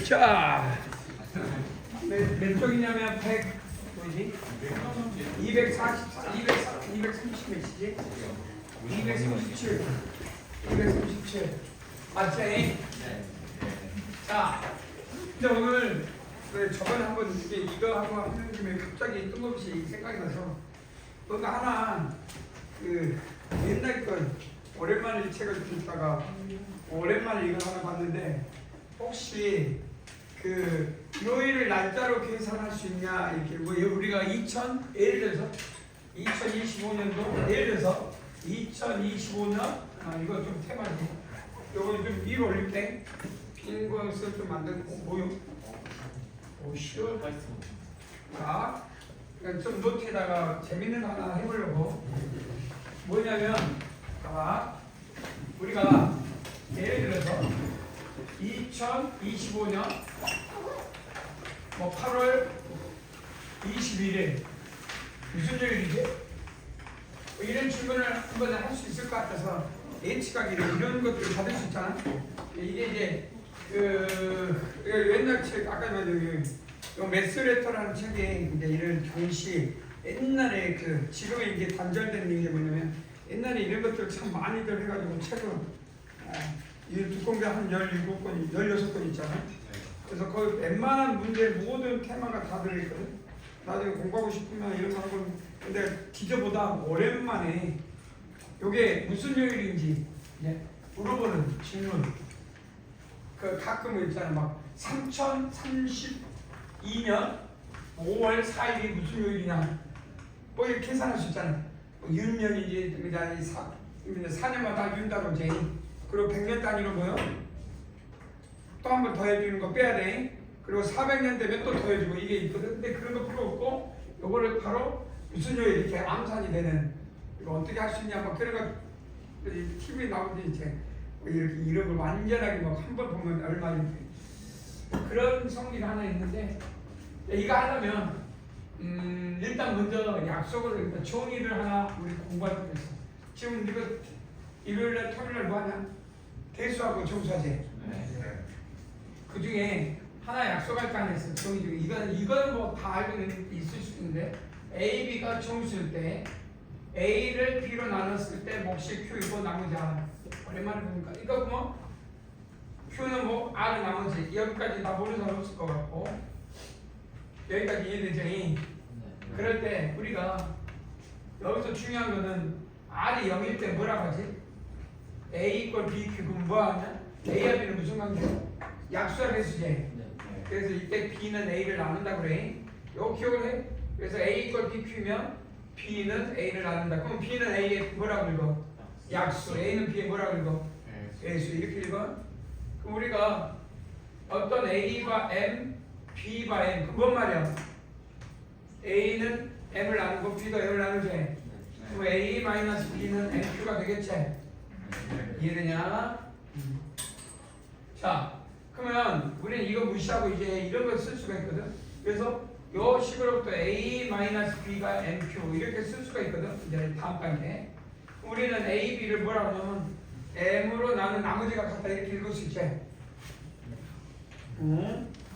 자, 몇 쪽이냐면 100 뭐지? 244, 230 몇이지? 237, 237 맞지? 자, 근데 오늘 저번에 한번 이거 하고 하는 김에 갑자기 뜬금없이 생각이 나서 뭔가 하나 옛날 거 오랜만에 이 책을 읽다가 오랜만에 이걸 하나 봤는데 혹시 요일을 날짜로 계산할 수 있냐 이렇게 뭐 우리가 예를 들어서 2025년도 예를 들어서 2025년 이거 좀 테마지 요거 좀 위로 올릴 때 빈 것을 좀 만들고 뭐요? 오시오. 자, 그러니까 좀 노트에다가 재밌는 거 하나 해보려고 뭐냐면 우리가 예를 들어서 2025년 뭐 8월 21일 무슨 요일이지? 이런 질문을 한번 할 수 있을 것 같아서 예측하기 이런 것들을 받을 수 있잖아. 이게 이제 옛날 책 아까 말한 요 매스레터라는 책에 이제 이런 경시 옛날에 지금은 이게 단절된 게 뭐냐면 옛날에 이런 것들 참 많이들 해가지고 책을 이 두꺼운 한 17권, 16권 있잖아요. 그래서 거의 웬만한 문제 모든 테마가 다 들어있거든. 나중에 공부하고 싶으면 이런 거 한번 근데 뒤져보다 오랜만에 이게 무슨 요일인지 물어보는 질문. 가끔 있잖아 막 3032년 5월 4일이 무슨 요일이냐 뭐 이렇게 계산할 수 있잖아. 뭐 윤년이지 그냥 4년마다 윤다로제 그리고 100년 단위로 뭐요? 또 한 번 더 해주는 거 빼야 돼. 그리고 400년 되면 또 더 해주고 이게 있거든. 근데 그런 거 필요 없고 요거를 바로 무슨 요일 이렇게 암산이 되는 이거 어떻게 할 수 있냐 뭐 그런 거 TV에 나오지 이제 이렇게 이런 걸 완전하게 뭐 한 번 보면 얼마 이렇게 그런 성리가 하나 있는데 이거 하려면 일단 먼저 약속을 종이를 하나 우리 공부할 필요 있어. 지금 이거 일요일날 토요일날 뭐 하냐? 대수하고 정수하지. 그 중에 하나 약속할 거 하나 있어. 종이 중에 이건 뭐 다 알고는 있을 수 있는데 A, B가 정수일 때 A를 B로 나눴을 때 몫이 Q이고 나머지 R. 오랜만에 보니까 이거 뭐 Q는 뭐 R 나머지 여기까지 다 모르는 사람 없을 것 같고 여기까지 이해되죠? 그럴 때 우리가 여기서 중요한 거는 R이 0일 때 뭐라고 하지? A = BQ 그럼 뭐 하냐? A와 B는 무슨 관계야? 약수와 배수지. 그래서 이때 B는 A를 나눈다 그래. 이거 기억을 해. 그래서 A = BQ면 B는 A를 나눈다. 그럼 B는 A에 뭐라고 읽어? 약수. A는 B에 뭐라고 읽어? 배수. 이렇게 읽어. 그럼 우리가 어떤 A가 M, B가 M. 그럼 뭔 말이야? A는 M을 나누고 B도 M을 나누지. 그럼 A-B는 MQ가 되겠지. 이해되냐? 자, 그러면 우리는 이거 무시하고 이제 이런 걸 쓸 수가 있거든. 그래서 요 식으로부터 A-B가 MQ 이렇게 쓸 수가 있거든. 이제 다음 단계. 우리는 A, B를 뭐라고 하냐면 M으로 나눈 나머지가 같다 이렇게 읽을 수 있지.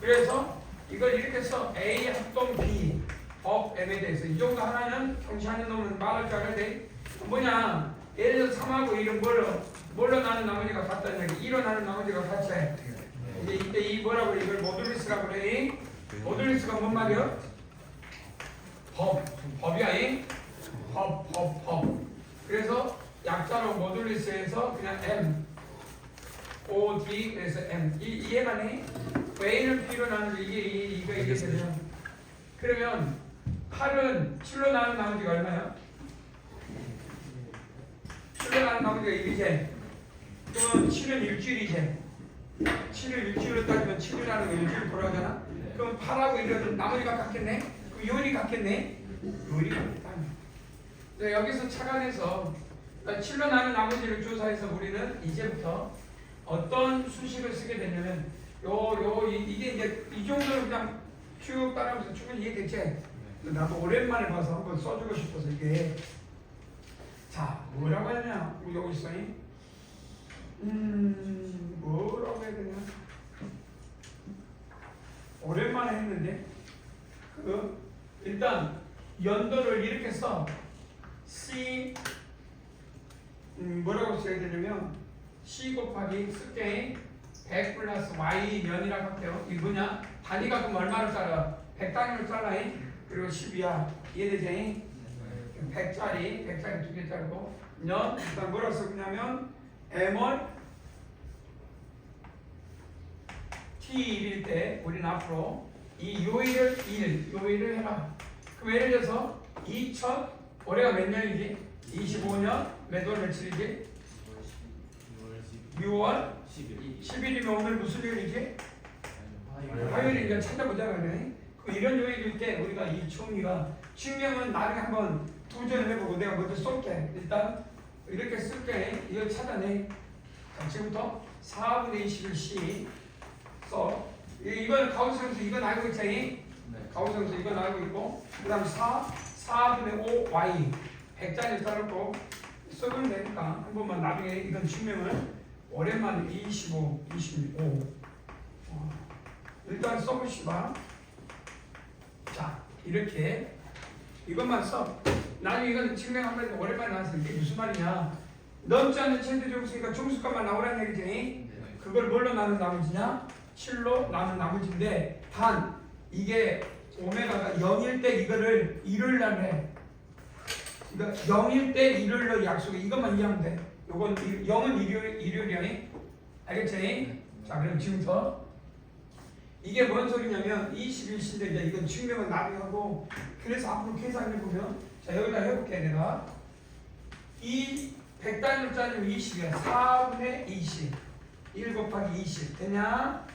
그래서 이걸 이렇게 써. A 합동 B of M에 대해서 이 정도 하나는 경시하는 놈은 말할 줄 알아야 돼. 뭐냐? 예를 들어 3하고 1은 뭘로 나눈 나머지가 같다는 얘기. 2로 나눈 나머지가 같이. 이제 이때 이 뭐라고 이걸 모듈리스라고 그래. 모듈리스가 뭔 말이야? 법이야. 법. 그래서 약자로 모듈리스에서 그냥 M, O, D 그래서 M 이해만 해? A를 B로 나누는 이게 되면 그러면 8은 7로 나눈 나머지가 얼마야? 7로 나눈 나머지가 1이지. 그러면 7은 일주일이지. 7을 일주일로 따지면 7이라는 거 일주일 돌아가잖아. 그럼 8하고 1은 나머지가 같겠네? 그럼 요일이 같겠네? 요일이 같다. 여기서 착안해서 7로 나눈 나머지를 조사해서 우리는 이제부터 어떤 수식을 쓰게 되냐면 이게 이제 이 정도로 그냥 쭉 따라하면서 충분히 이해됐지? 나도 오랜만에 봐서 한번 써주고 싶어서 이게 자 뭐라고 하냐 우리 여기 있어. 뭐라고 해야 되냐 오랜만에 했는데 일단 연도를 이렇게 써. C 뭐라고 써야 되냐면 C 곱하기 쓸게 100 플러스 Y 년이라고 할게요. 이 뭐냐? 단위가 그럼 얼마를 잘라? 100단위로 잘라. 그리고 10이야. 이해되지? 100짜리 2개 자르고 년 일단 뭐라고 쓰냐면 M월 T1일 때 우리는 앞으로 이 요일을 해라. 그럼 예를 들어서 2000 올해가 몇 년이지? 25년 몇 월 며칠이지? 6월 10일이면 오늘 무슨 요일이지? 화요일이니까 찾아보자 그래. 그럼 이런 요일일 때 우리가 이 총리가 증명은 나중에 한번 도전을 해보고 내가 먼저 쏠게. 일단 이렇게 쓸게. 이걸 찾아내. 자, 지금부터 4분의 21C 써. 이건 가우스형수 이건 알고 있지? 네. 가우스형수 이건 알고 있고 그 다음 4분의 5 Y 100짜리 따르고 써보면 되니까 한 번만 나중에 이건 증명을 오랜만에 25 일단 써보시봐. 자 이렇게 이것만 써. 나중에 이건 증명하면 오랜만에 나왔어. 이게 무슨 말이냐? 넘지 않는 최대 정수니까 정수값만 나오라는 얘기지. 네. 그걸 뭘로 나눈 나머지냐? 7로 나눈 나머지인데 단 이게 오메가가 0일 때 이거를 일요일날 해. 그러니까 0일 때 일요일로 약속해. 이것만 이해하면 돼. 요건 0은 일요일이야. 알겠지? 네. 자 그럼 지금부터 이게 뭔 소리냐면 21시인데 이제 이건 증명은 나중에 하고 그래서 앞으로 계산해 보면 자 여기다 해볼게 내가 이 100단위로 짜리면 20이야. 4분의 20 1 곱하기 20 되냐?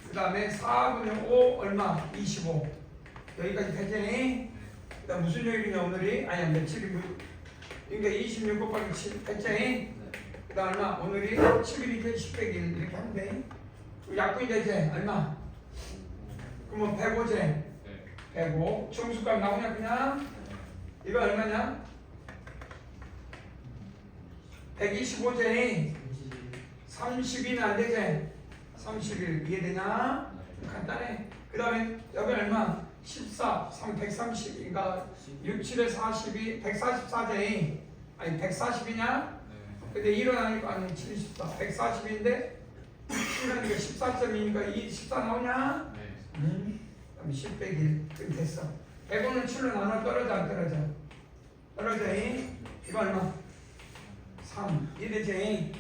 그 다음에 4분의 5 얼마? 25 여기까지 되지? 그 다음 무슨 요일이냐 오늘이? 아니야 며칠이고 그러니까 26 곱하기 7 됐지? 그 다음 얼마? 오늘이 7일이지 10백일 이렇게 하면 돼. 약분이 되지? 얼마? 그러면 105제 105 정수값 나오냐 그냥? 이거 얼마냐? 125제 32는 안 되지? 31 이해되냐? 간단해. 그 다음에 여기 얼마? 14 130인가 6, 7에 42 144제 아니 140이냐? 근데 일어나니까 아니 74 140인데 7이니까 14점이니까 이 14 나오냐? 그럼 10 빼기 1 그럼 됐어. 105는 7로 나눠 떨어져 안 떨어져? 떨어져. 이거 얼마? 3 이해되지?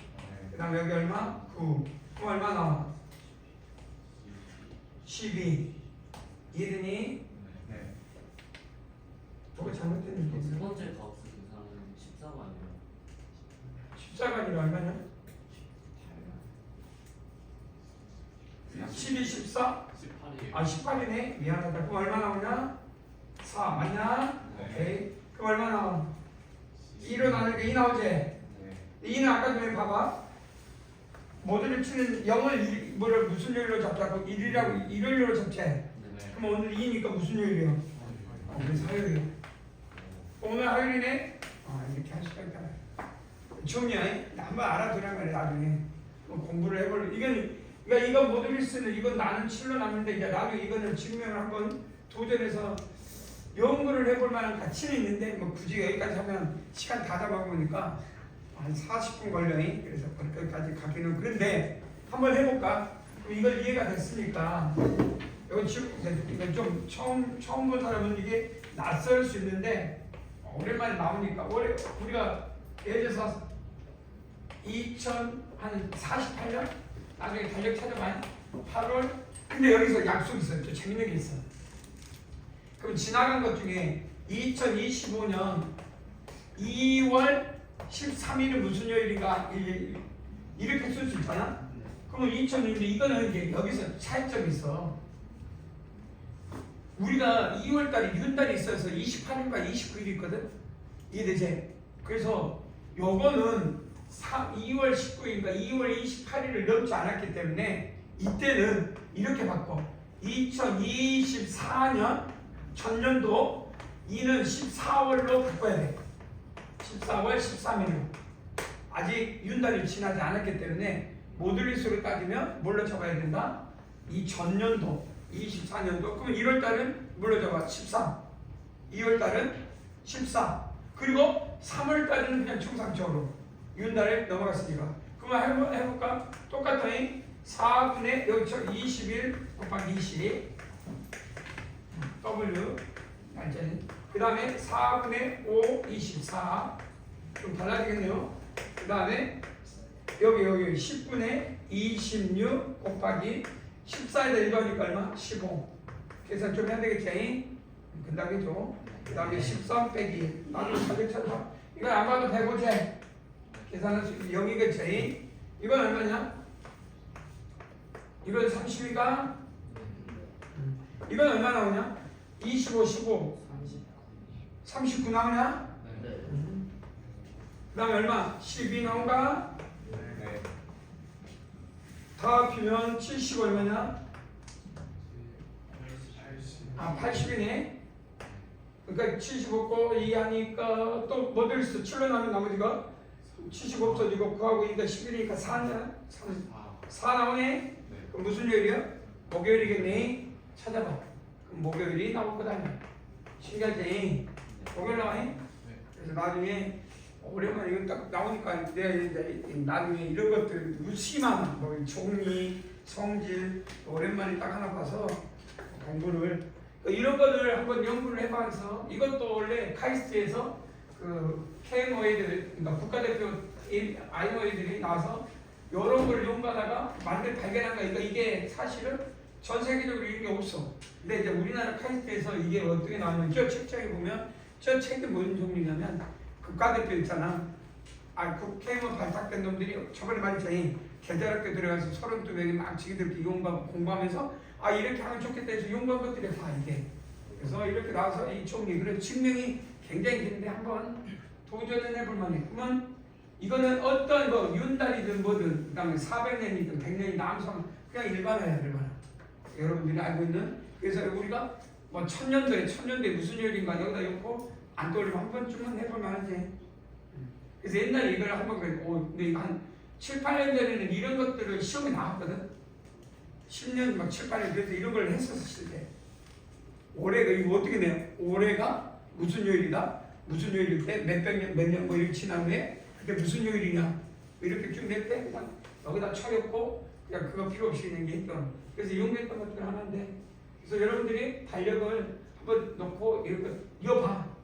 그 다음 여기 얼마? 9 그럼 얼마 나와? 12 이해되니? 네. 저거 잘못된 얘기. 두 번째 가우스 계산은 14가 아니라 14가 아니라 얼마냐? 12, 14? 18이에요. 아 18이네? 미안하다. 그럼 얼마 나오냐? 4 맞냐? 네. 오케이. 그럼 얼마 나와? 2로 나누니까 2 나오지? 네. 2는 아까 전에 봐봐. 모듈을 치는 0을 뭐를 무슨 요일로 잡자고? 일요일로 잡지? 네. 그럼 오늘 2니까 무슨 요일이야? 오늘 화요일이야. 오늘 화요일이네? 이렇게 할 수가 있다. 중요해. 한번 알아두란 말이야 나중에. 공부를 해볼. 그러니까 이거 모듈리스는 이건 나는 7로 남는데 이제 나중에 이거는 증명을 한번 도전해서 연구를 해볼 만한 가치는 있는데 뭐 굳이 여기까지 하면 시간 다 잡아보니까 한 40분 걸려. 그래서 거기까지 가기는 그런데 한번 해볼까? 그럼 이걸 이해가 됐으니까 이건 지금 이건 좀 처음 본 사람은 이게 낯설 수 있는데 오랜만에 나오니까 우리가 예를 들어서 2048년 나중에 달력 찾아봐요. 8월 근데 여기서 약속이 있어요. 또 재밌는 게 있어. 그럼 지나간 것 중에 2025년 2월 13일은 무슨 요일인가 이렇게 쓸 수 있잖아. 그러면 2000년인데 이거는 이제 여기서 차이점이 있어. 우리가 2월달에 윤달이 있어서 28일과 29일이 있거든. 이해되지? 그래서 요거는 2월 19일인가 2월 28일을 넘지 않았기 때문에 이때는 이렇게 바꿔. 2024년 전년도 2는 14월로 바꿔야 돼. 14월 13일로. 아직 윤달이 지나지 않았기 때문에 모듈리수로 따지면 뭘로 잡아야 된다? 이 전년도 24년도. 그럼 1월달은 물로 잡아 13. 2월달은 14. 그리고 3월달은 그냥 정상적으로 윤달에 넘어갔으니까. 그러면 해볼까? 똑같으니 4분의 여기서 21 곱하기 20 W 날짜는 그 다음에 4분의 5 24 좀 달라지겠네요. 그 다음에 여기 10분의 26 곱하기 14에다 1하니까 얼마? 15. 계산 좀 해야 되겠지? 끝나겠죠? 그 다음에 13 빼기 나도 자격 찾아. 이건 안 봐도 105제 계산할 수 있고 0이겠지? 이건 얼마냐? 이건 30이가 이건 얼마 나오냐? 25, 15 39 나오냐? 네. 그 다음에 얼마? 12 나온가? 네. 다 합치면 70 얼마냐? 80이네. 그러니까 70 없고 2 하니까 또 뭐 들었어? 7로 나면 나머지가 70 없어지고 그하고 이니까 11이니까 4냐? 4 나오네? 네. 그럼 무슨 요일이야? 목요일이겠네. 찾아봐. 그럼 목요일이 나올 거다. 신기하지? 목요일 나와요? 그래서 나중에 오랜만에 이건 딱 나오니까 내가 이제 나중에 이런 것들 무심한 뭐 종이, 성질 오랜만에 딱 하나 봐서 공부를 이런 것들 한번 연구를 해봐서 이것도 원래 카이스트에서 그 KMOA들 그러니까 국가대표 IMOA들이 나와서 이런 걸 연구하다가 발견한 거니까 이게 사실은 전 세계적으로 이런 게 없어. 근데 이제 우리나라 카이스트에서 이게 어떻게 나오냐면 저 책장에 보면 저 책이 무슨 종류냐면 국가대표 있잖아. KMO 발탁된 놈들이 저번에 말했잖니 계절학교 들어가서 32명이 막 지기들 공부하면서 이렇게 하면 좋겠다 해서 연구한 것들이 다 이게. 그래서 이렇게 나와서 이 종류 그래서 증명이 굉장히 긴데 한번 도전을 해볼 만해. 그러면 이거는 어떤 뭐 윤달이든 뭐든 그다음에 400년이든 100년이든 암성 그냥 일반화야 일반화. 여러분들이 알고 있는 그래서 우리가 뭐 천년도에 무슨 요일인가 여기다 놓고 안 떠올리면 한 번쯤은 해볼 만하지. 그래서 옛날에 이걸 한번 그랬고 근데 한 7, 8년 전에는 이런 것들을 시험에 나왔거든. 10년 막 7, 8년 그래서 이런 걸 했었을 때 올해가 이거 어떻게 돼요? 올해가 무슨 요일이다? 무슨 요일일 때 몇백 년 몇 년 뭐 이렇게 지난 후에 그게 무슨 요일이냐 이렇게 쭉 낼 때 그냥 여기다 쳐였고 그냥 그거 필요 없이 그냥 했던 그래서 연구했던 것들 하나인데 그래서 여러분들이 달력을 한번 놓고 이렇게 이어봐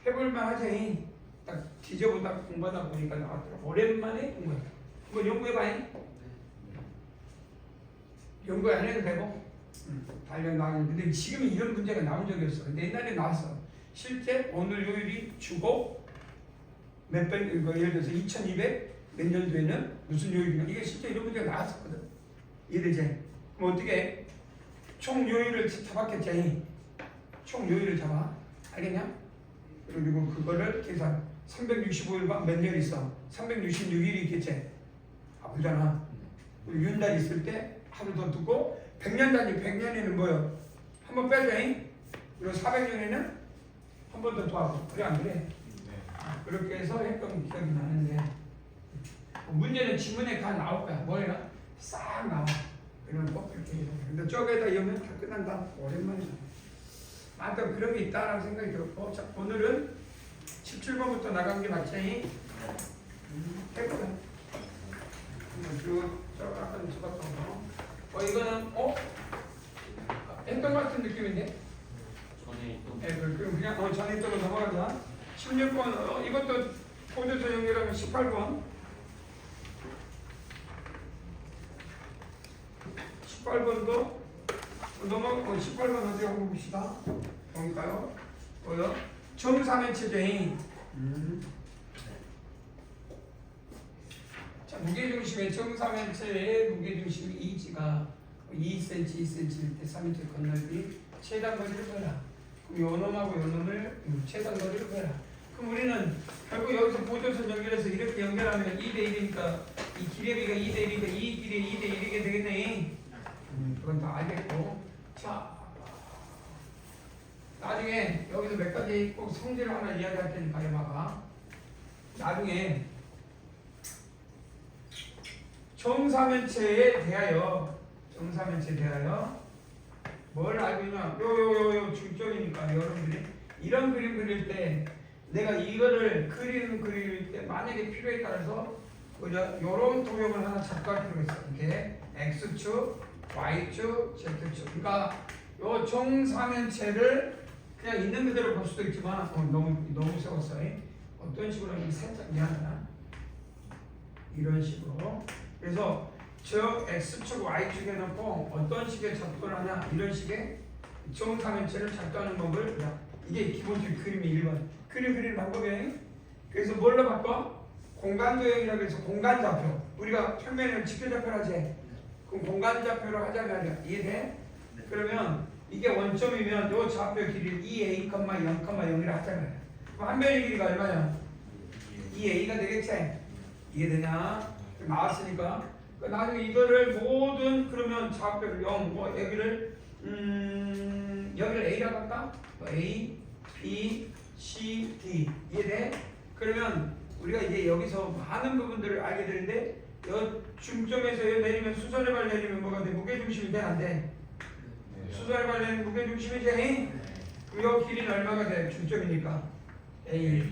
해볼만 하지. 딱 뒤져보다 공부하다 보니까 나왔더라. 오랜만에 공부해. 한번 연구해봐. 연구 안 해도 되고 달력 나오는데 근데 지금 이런 문제가 나온 적이 없어. 근데 옛날에 나왔어. 실제 오늘 요일이 주고 몇백 예를 들어서 2200 몇 년도에는 무슨 요일이냐 이게 실제 이런 문제가 나왔었거든. 이해되지? 그럼 어떻게 해? 총 요일을 잡았겠지. 총 요일을 잡아. 알겠냐? 그리고 그거를 계산 365일과 몇 년 있어? 366일이 있겠지? 아프잖아. 그리고 윤달 있을 때 하루 더 두고 100년 단위 100년에는 뭐요? 한번 빼자. 그리고 400년에는 한 번 더 더하고 그래 안 그래? 네. 그렇게 해서 했던 기억이 나는데 문제는 지문에 다 나올 거야. 뭐야? 싹 나와. 그러면 꼭 그렇게 해서 근데 저기에다 이으면 다 끝난다. 오랜만이다. 맞다 그런 게 있다라는 생각이 들었고 자 오늘은 17번부터 나간 게 맞지? 해보자. 저 아까 적었던 거. 이거는 했던 것 같은 느낌인데? 전에 있던 그럼 그냥 전에 있던 거 넘어가자. 16번 이것도 보조서 연결하면 18번. 18번도 넘어 18번 어디 한번 봅시다. 볼까요? 뭐요? 정사면체제인. 자 무게중심의 정사면체의 무게중심 E가 2cm, 2cm일 때 3m 건널비 최단거리를 구해라. 그럼 요 놈하고 요 놈을 최단거리를 구해라. 그럼 우리는 결국 여기서 보조선 연결해서 이렇게 연결하면 2대1이니까 이 기레비가 2대1이니까 이 길이 2대1이게 되겠네. 그건 다 알겠고. 자 나중에 여기서 몇 가지 꼭 성질을 하나 이야기할 테니까 해봐봐. 나중에 정사면체에 대하여 뭘 알고 있냐? 요 중점이니까 여러분들이 이런 그림 그릴 때 내가 이거를 그릴 때 만약에 필요에 따라서 그죠? 요런 도형을 하나 잡고 할 필요가 있어. 이렇게 x축, y축, z축. 그러니까 요 정사면체를 그냥 있는 그대로 볼 수도 있지만 너무 세웠어. 어떤 식으로 하면 살짝 미안하다. 이런 식으로. 그래서 저 x축, y축에 놓고 어떤 식의 작도를 하냐 이런 식의 정사면체를 작도하는 법을 이게 기본적인 그림의 1번 그림 그리는 방법이에요. 그래서 뭘로 바꿔? 공간도형이라고 해서 공간좌표 우리가 평면을 직교좌표로 하지. 그럼 공간좌표로 하자면 이해돼? 그러면 이게 원점이면 요 좌표 길이를 2a, 0,0이라 하자면 그럼 한 변의 길이가 얼마냐? 2a가 되겠지? 이해되냐? 나왔으니까 나중에 이거를 모든 그러면 좌표를 0, 뭐 여기를 a라고 할까? a, b, c, d 이해돼? 그러면 우리가 이제 여기서 많은 부분들을 알게 되는데 여 중점에서 여기 내리면 수선의 발 내리면 뭐가 돼? 무게중심이 돼? 안 돼? 수선의 발 내리면 무게중심이지? 그럼 여 길이는 얼마가 돼? 중점이니까 a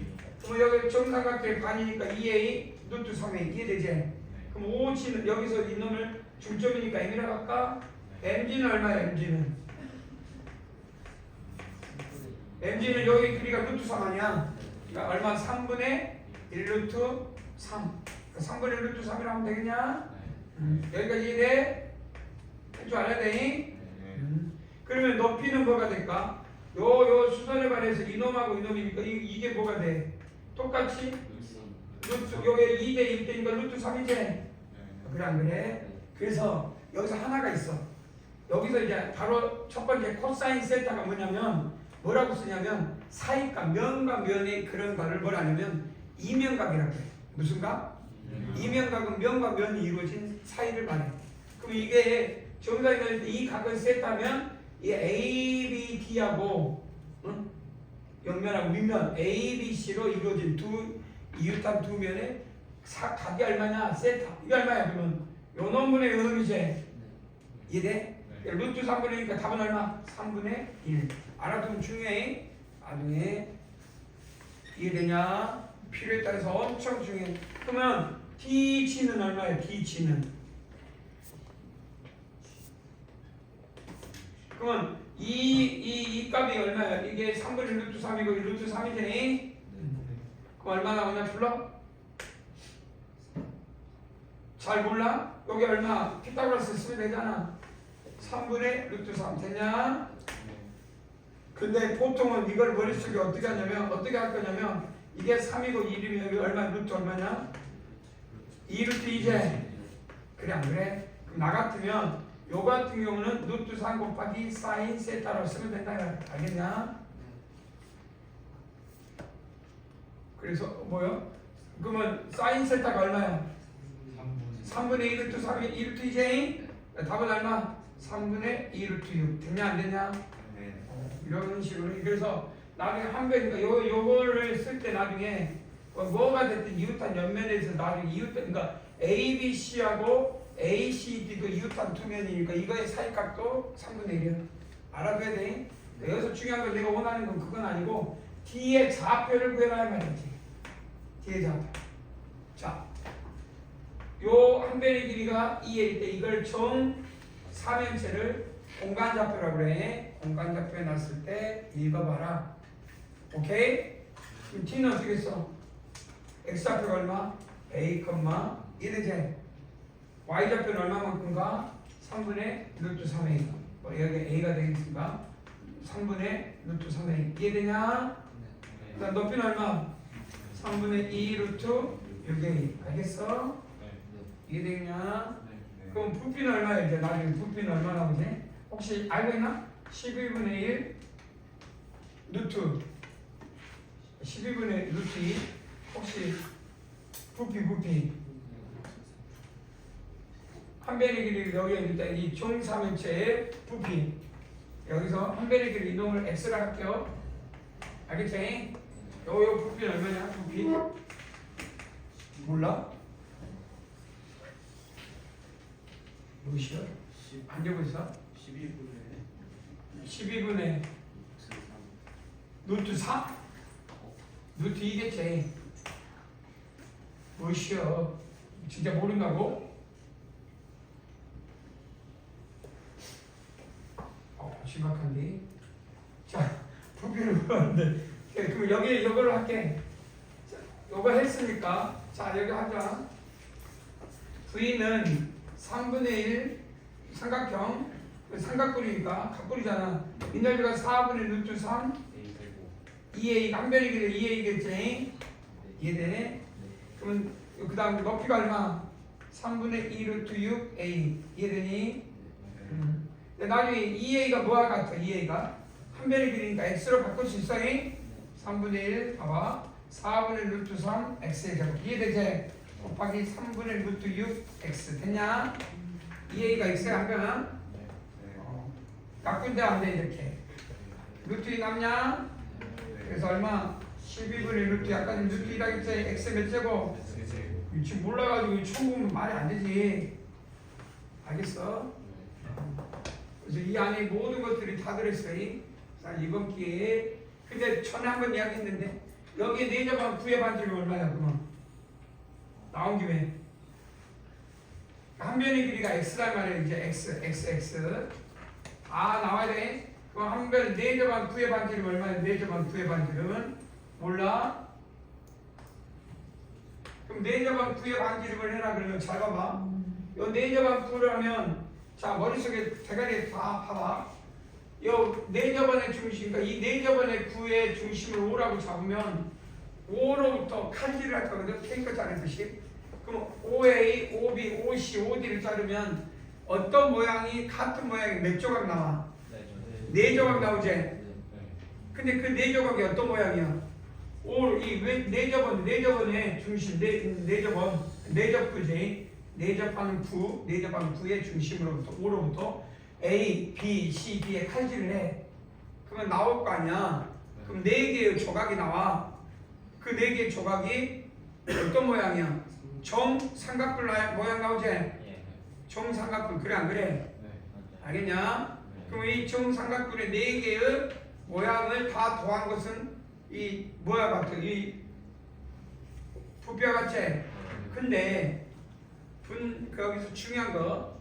그럼 여기 정삼각형의 반이니까 2a 루트 3a 이해되지? 그럼 OC는 여기서 이놈을 중점이니까 m이라고 할까? mg는 얼마야? mg는 여기 길이가 루트 3 아니야? 그러니까 얼마? 3분의 1 루트 3 3분의 1 루트 3이라고 하면 되겠냐? 여기까지 이해돼? 할 줄 알아야 돼? 그러면 높이는 뭐가 될까? 요 수선에 반해서 이놈하고 이놈이니까 이게 뭐가 돼? 똑같이? 루트 여기 2대 1대니까 루트 3이지? 그래 안 그래? 그래서 여기서 하나가 있어. 여기서 이제 바로 첫 번째 코사인 세타가 뭐냐면 뭐라고 쓰냐면 사이값 면과 면의 그런 거를 뭐라 하냐면 이면각이라고 해. 무슨 각? 이면각은 면과 면이 이루어진 사이를 말해. 그럼 이게 정사이 나올 때 이 각을 세타면 이 ABD하고 응? 옆면하고 윗면 ABC로 이루어진 이웃한 두 면의 각이 얼마냐? 세타. 이게 얼마야 그러면? 요 놈분의 요 놈이지? 이해돼? 루트 3분의니까 답은 얼마? 3분의 1. 알아두면 중요해. 나중에 이해되냐? 필요에 따라서 엄청 중요해. 그러면 D치는 얼마야? D치는 그러면 이 값이 얼마야? 이게 3분의 루트 3이고 루트 3이지? 그럼 얼마 나오냐? 불러? 잘 몰라? 여기 얼마? 피타고라스 쓰면 되잖아. 3분의 루트 3 되냐? 근데 보통은 이걸 머릿속에 어떻게 하냐면 어떻게 할 거냐면 이게 3이고 1이면 여기 얼마? 루트 얼마냐? 2루트 2제 그래 안 그래? 그럼 나 같으면 요 같은 경우는 루트 3 곱하기 사인 세타로 쓰면 된다. 알겠냐? 그래서 뭐요? 그러면 사인 세타가 얼마야? 3분의 2 루트 3이 2루트 2제 답은 얼마? 3분의 2 루트 6 됐냐 안 됐냐? 이런 식으로 그래서 나중에 한 배니까 요거를 쓸 때 나중에 뭐가 됐든 이웃한 옆면에서 나중에 이웃한 그러니까 ABC하고 ACD도 이웃한 두 면이니까 이거의 사이값도 3분의 1이야. 알아둬야 돼. 여기서 중요한 건 내가 원하는 건 그건 아니고 D의 좌표를 구해라 말이지. D의 좌표. 자, 요 한 변의 길이가 2일 때 이걸 정 사면체를 공간좌표라고 그래. 공간좌표에 놨을 때 읽어봐라. 오케이? 그럼 T는 어떻게 써? X좌표가 얼마? A, 1이지? Y좌표는 얼마만큼가? 3분의 루트 3A. 여기 A가 되겠습니다. 3분의 루트 3A. 이해되냐? 그다음 높이는 얼마? 3분의 2 루트 6A. 알겠어? 이해되냐? 그럼 부피는 얼마야? 이제 나중에 부피는 얼마 나오지? 혹시 알고 있나? 12분의 1 루트 12분의 루트 2 혹시 부피 한 변의 길이 여기 일단 이 정사면체의 부피 여기서 한 변의 길이 이놈을 x라 할게요. 알겠지? 요 부피는 얼마냐? 부피 몰라? 무엇이요? 안 되고 있어? 12분의 12분의 루트 3? 루트 2겠지. 뭐시여? 진짜 모른다고? 심각한데. 자, 부피를 구하는데. 그럼 여기 이걸로 할게. 자, 요거 했으니까. 자, 여기 하자. V는 3분의 1 삼각형. 삼각뿔이니까 각뿔이잖아. 이 넓이가 4분의 루트 3. 2a 한 변이길래 2a겠지. 이해되네? 그러면 그 다음 높이가 얼마? 3분의 2 루트 6a. 이해되니? 근데 나중에 2a가 뭐와 같아? 2a가 한 변의 길이니까 x로 바꿀 수 있어? 3분의 1 봐봐. 4분의 루트 3 x의 제곱. 이해되지? 곱하기 3분의 루트 6 x 됐냐? 2a가 x가 한 변은? 바꾼데 안 돼 이렇게. 루트 2 남냐? 그래서 얼마? 12분의 루트 약간 루트 2라겠지? x 몇 제곱? 지금 몰라가지고 처음 보면 말이 안 되지. 알겠어? 그래서 이 안에 모든 것들이 다 들어있어. 자, 이번 기회에. 근데 전에 한번 이야기했는데 여기에 내접한 구의 반지름이 얼마야 그러면? 나온 김에 한 변의 길이가 x란 말이야. 이제 x 나와야 돼. 그럼 한 변 내접한 구의 반지름 얼마야? 내접한 구의 반지름은 몰라? 그럼 내접한 구의 반지름을 해라. 그러면 잘 봐봐. 요 내접한 구를 하면 자 머릿속에 대가리에 다 봐봐. 요 내접원의 중심, 그러니까 이 내접원의 구의 중심을 O라고 잡으면 O로부터 칼질을 할 거거든. 테이크 자르듯이. 그럼 OA, OB, OC, OD를 자르면 어떤 모양이 같은 모양이 몇 조각 나와? 네 조각 나오지? 근데 그 네 조각이 어떤 모양이야? 내접원의 중심, 내접구지. 내접하는 구의 중심으로부터 O로부터 A, B, C, D에 칼질을 해. 그러면 나올 거 아니야. 그럼 네 개의 조각이 나와. 그 네 개의 조각이 어떤 모양이야? 정삼각뿔 모양 나오지? 정삼각뿔. 그래 안 그래? 알겠냐? 그럼 이 정삼각뿔의 네 개의 모양을 다 더한 것은 이 뭐야 같은 이 부피와 같지? 근데 여기서 중요한 거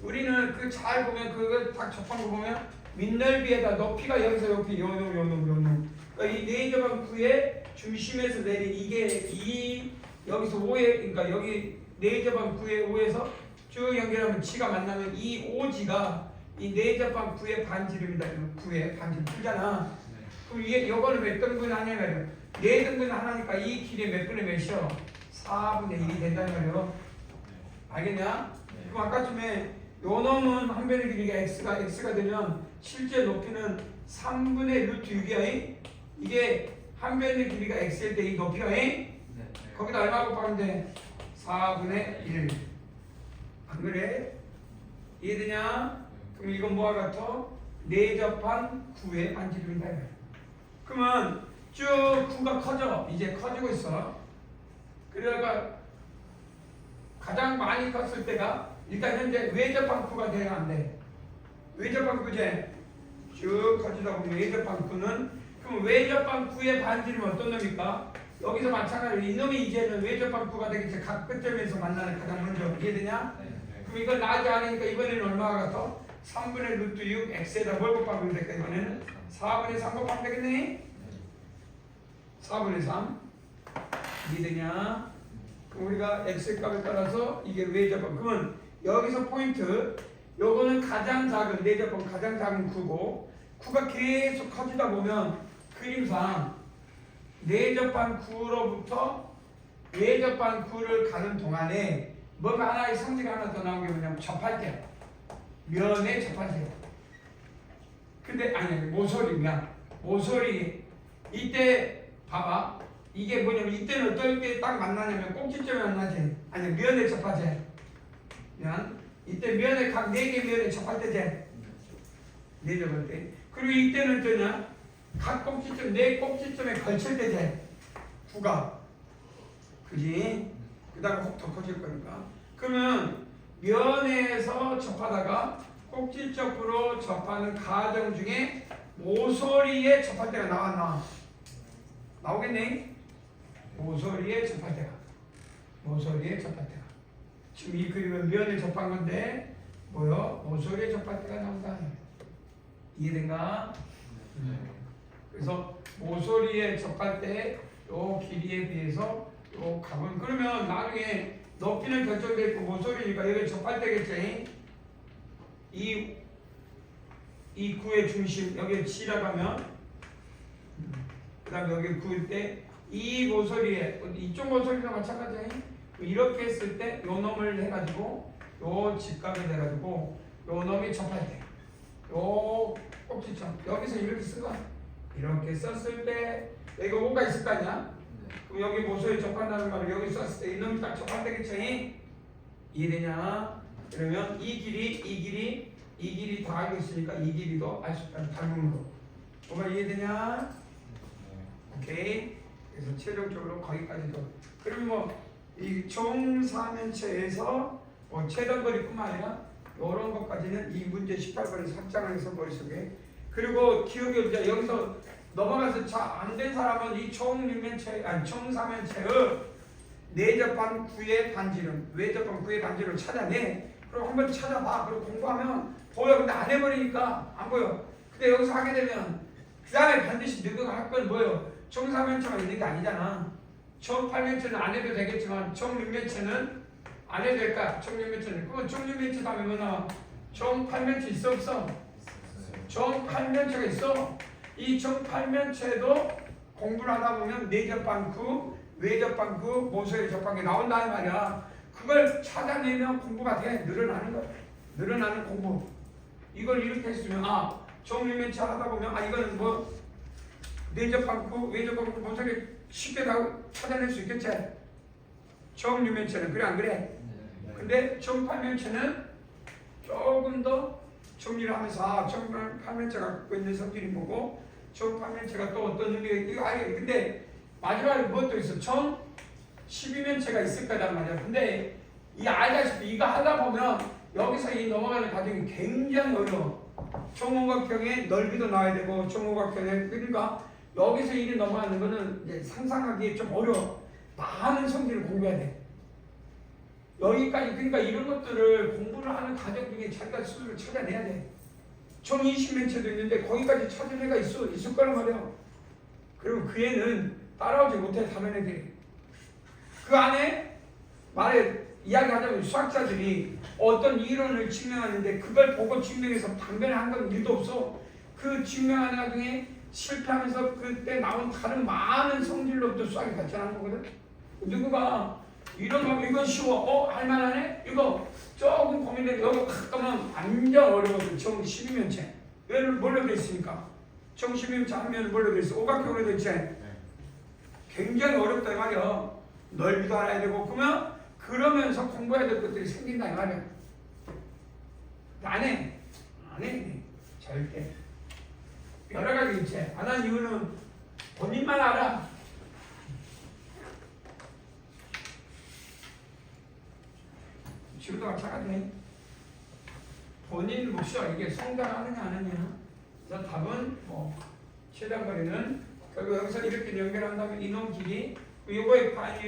우리는 그 잘 보면 그거 딱 접한 거 보면 밑넓이에다 높이가 여기서 높이 요놈 그러니까 이 내접한 구의 중심에서 내린 이게 이 여기서 5에 그러니까 여기 내접한 구의 5에서 쭉 연결하면 지가 만나면 이 OG가 이 내접한 구의 반지름이다. 구의 반지름 크잖아. 그럼 이게 요거는 몇 등분 하냐면 4등분 하나니까 이 길이 몇 분의 몇이요? 4분의 1이 된다는 말이요. 알겠냐? 그럼 아까쯤에 요 놈은 한 변의 길이가 x가 되면 실제 높이는 3분의 루트 6이야. 이게 한 변의 길이가 x일 때 이 높이가 거기다 얼마 곱하면 돼? 4분의 1. 안 그래? 이해되냐? 그럼 이건 뭐와 같아? 내접한 구의 반지름이다. 그러면 쭉 구가 커져. 이제 커지고 있어. 그러다가 가장 많이 컸을 때가 일단 현재 외접한 구가 돼야 안 돼. 외접한 구제 쭉 커지다 보면 외접한 구는 그럼 외접한 구의 반지름은 어떤 놈입니까? 여기서 마찬가지로 이놈이 이제는 외접한 구가 되겠지. 각 끝점에서 만나는 가장 먼저. 이해되냐? 그럼 이건 나지 않으니까 이번에는 얼마가 같아? 3분의 루트 6 x에다 뭘 곱하면 될까? 이번에는 4분의 3 곱하면 되겠네? 4분의 3 이해되냐? 그럼 우리가 x 값에 따라서 이게 외접한 그러면 여기서 포인트 요거는 가장 작은 내접한 가장 작은 구고 구가 계속 커지다 보면 그림상 내접한 구로부터 외접한 구를 가는 동안에 뭔가 하나의 성질이 하나 더 나온 게 뭐냐면 접할 때 면에 접할 때 근데 아니 모서리 이때 봐봐 이게 뭐냐면 이때는 어떨 때 딱 만나냐면 꼭지점에 만나지 아니 면에 접하지 면 이때 면에 각 4개 면에 접할 때지 내접할 때 그리고 이때는 어떠냐 각 꼭지점 4꼭지점에 걸칠 때지 구가 그지 그 다음에 더 커질 거니까 그러면 면에서 접하다가 꼭지점으로 접하는 가정 중에 모서리에 접할 때가 나왔나? 나오겠네? 모서리에 접할 때가. 모서리에 접할 때가. 지금 이 그림은 면에 접한 건데 뭐요? 모서리에 접할 때가 나온다. 이해된가? 그래서 모서리에 접할 때 요 길이에 비해서 요 값은 그러면 나중에 높이는 결정돼 있고 모서리니까 여기 접할 때겠지. 이 구의 중심 여기에 G라고 하면 그 다음에 여기 구일 때 이 모서리에 이쪽 모서리도 마찬가지야. 이렇게 했을 때 요 놈을 해가지고 요 직각을 해가지고 요 놈이 접할 때 요 꼭지점 여기서 이렇게 쓴 거야. 이렇게 썼을 때 여기가 뭐가 있을 거 아니야? 그럼 여기 모서리 접한다는 말을 여기 썼을 때 이놈이 딱 접할 때겠지? 이해되냐? 그러면 이 길이 다 알고 있으니까 이 길이도 알 수 있다는 닮음으로. 뭐가 이해되냐? 오케이. 그래서 최종적으로 거기까지도. 그리고 뭐 이 총사면체에서 뭐 최단거리뿐만 아니라 이런 것까지는 이 문제 18번에 삭장을 머릿속에. 그리고 기억이 이제 여기서 넘어가서 잘 안 된 사람은 이 총사면체의 내접한 구의 반지름, 외접한 구의 반지름을 찾아내. 그리고 한번 찾아봐. 그리고 공부하면 보여. 근데 안 해버리니까 안 보여. 근데 여기서 하게 되면 그 다음에 반드시 너가 할 건 뭐예요? 총사면체가 있는 게 아니잖아. 총팔면체는 안 해도 되겠지만 총육면체는 안 해도 될까? 총육면체는. 그건 총육면체 다음에 뭐 나와? 총팔면체 있어 없어? 총팔면체가 있어. 이 총팔면체도 공부를 하다 보면 내접한 구, 외접한 구, 모서리 접한 게 나온다 이 말이야. 그걸 찾아내면 공부가 돼. 늘어나는 거야. 늘어나는 공부. 이걸 이렇게 했으면 총육면체 하다 보면 이거는 뭐 내접한 구, 외접한 구, 모서리 쉽게 다 찾아낼 수 있겠지. 총육면체는 그래 안 그래? 근데 총팔면체는 조금 더 정리를 하면서 총팔면체가 갖고 있는 성질이 뭐고 총팔면체가 또 어떤 의미가 이거 근데 마지막에 무엇도 있어. 총 12면체가 있을 거란 말이야. 근데 이 알다시피 이거 하다 보면 여기서 이 넘어가는 과정이 굉장히 어려워. 총오각형의 넓이도 나와야 되고 총오각형의 그러니까 여기서 일이 넘어가는 거는 이제 상상하기 좀 어려워. 많은 성질을 공부해야 돼. 여기까지 그러니까 이런 것들을 공부를 하는 과정 중에 자기가 스스로 찾아내야 돼. 총 20면체도 있는데 거기까지 찾은 애가 있을 거란 말이야. 그리고 그 애는 따라오지 못해 다른 애들이. 그 안에 이야기하자면 수학자들이 어떤 이론을 증명하는데 그걸 보고 증명해서 방변한 건 일도 없어. 그 증명하는 과정에 실패하면서 그때 나온 다른 많은 성질로부터 수학이 발전한 거거든. 누구가 이런 거 이건 쉬워. 할만하네? 이거 조금 고민돼. 여기 가끔은 완전 어려워서 총 12면체. 얘를 뭘로 돼 있으니까? 총 12면체 하면 뭘로 돼 있어? 오각형으로 돼 있지? 굉장히 어렵다 이 말이야. 넓이도 알아야 되고 그러면서 공부해야 될 것들이 생긴다 이 말이야. 안 해. 절대. 여러 가지 있지. 안 한 이유는 본인만 알아. 지금도 마찬가지네. 본인 몫이야. 이게 성장하느냐 안 하느냐. 그래서 답은 최단거리는 결국 여기서 이렇게 연결한다면 이놈 길이 요거의 반이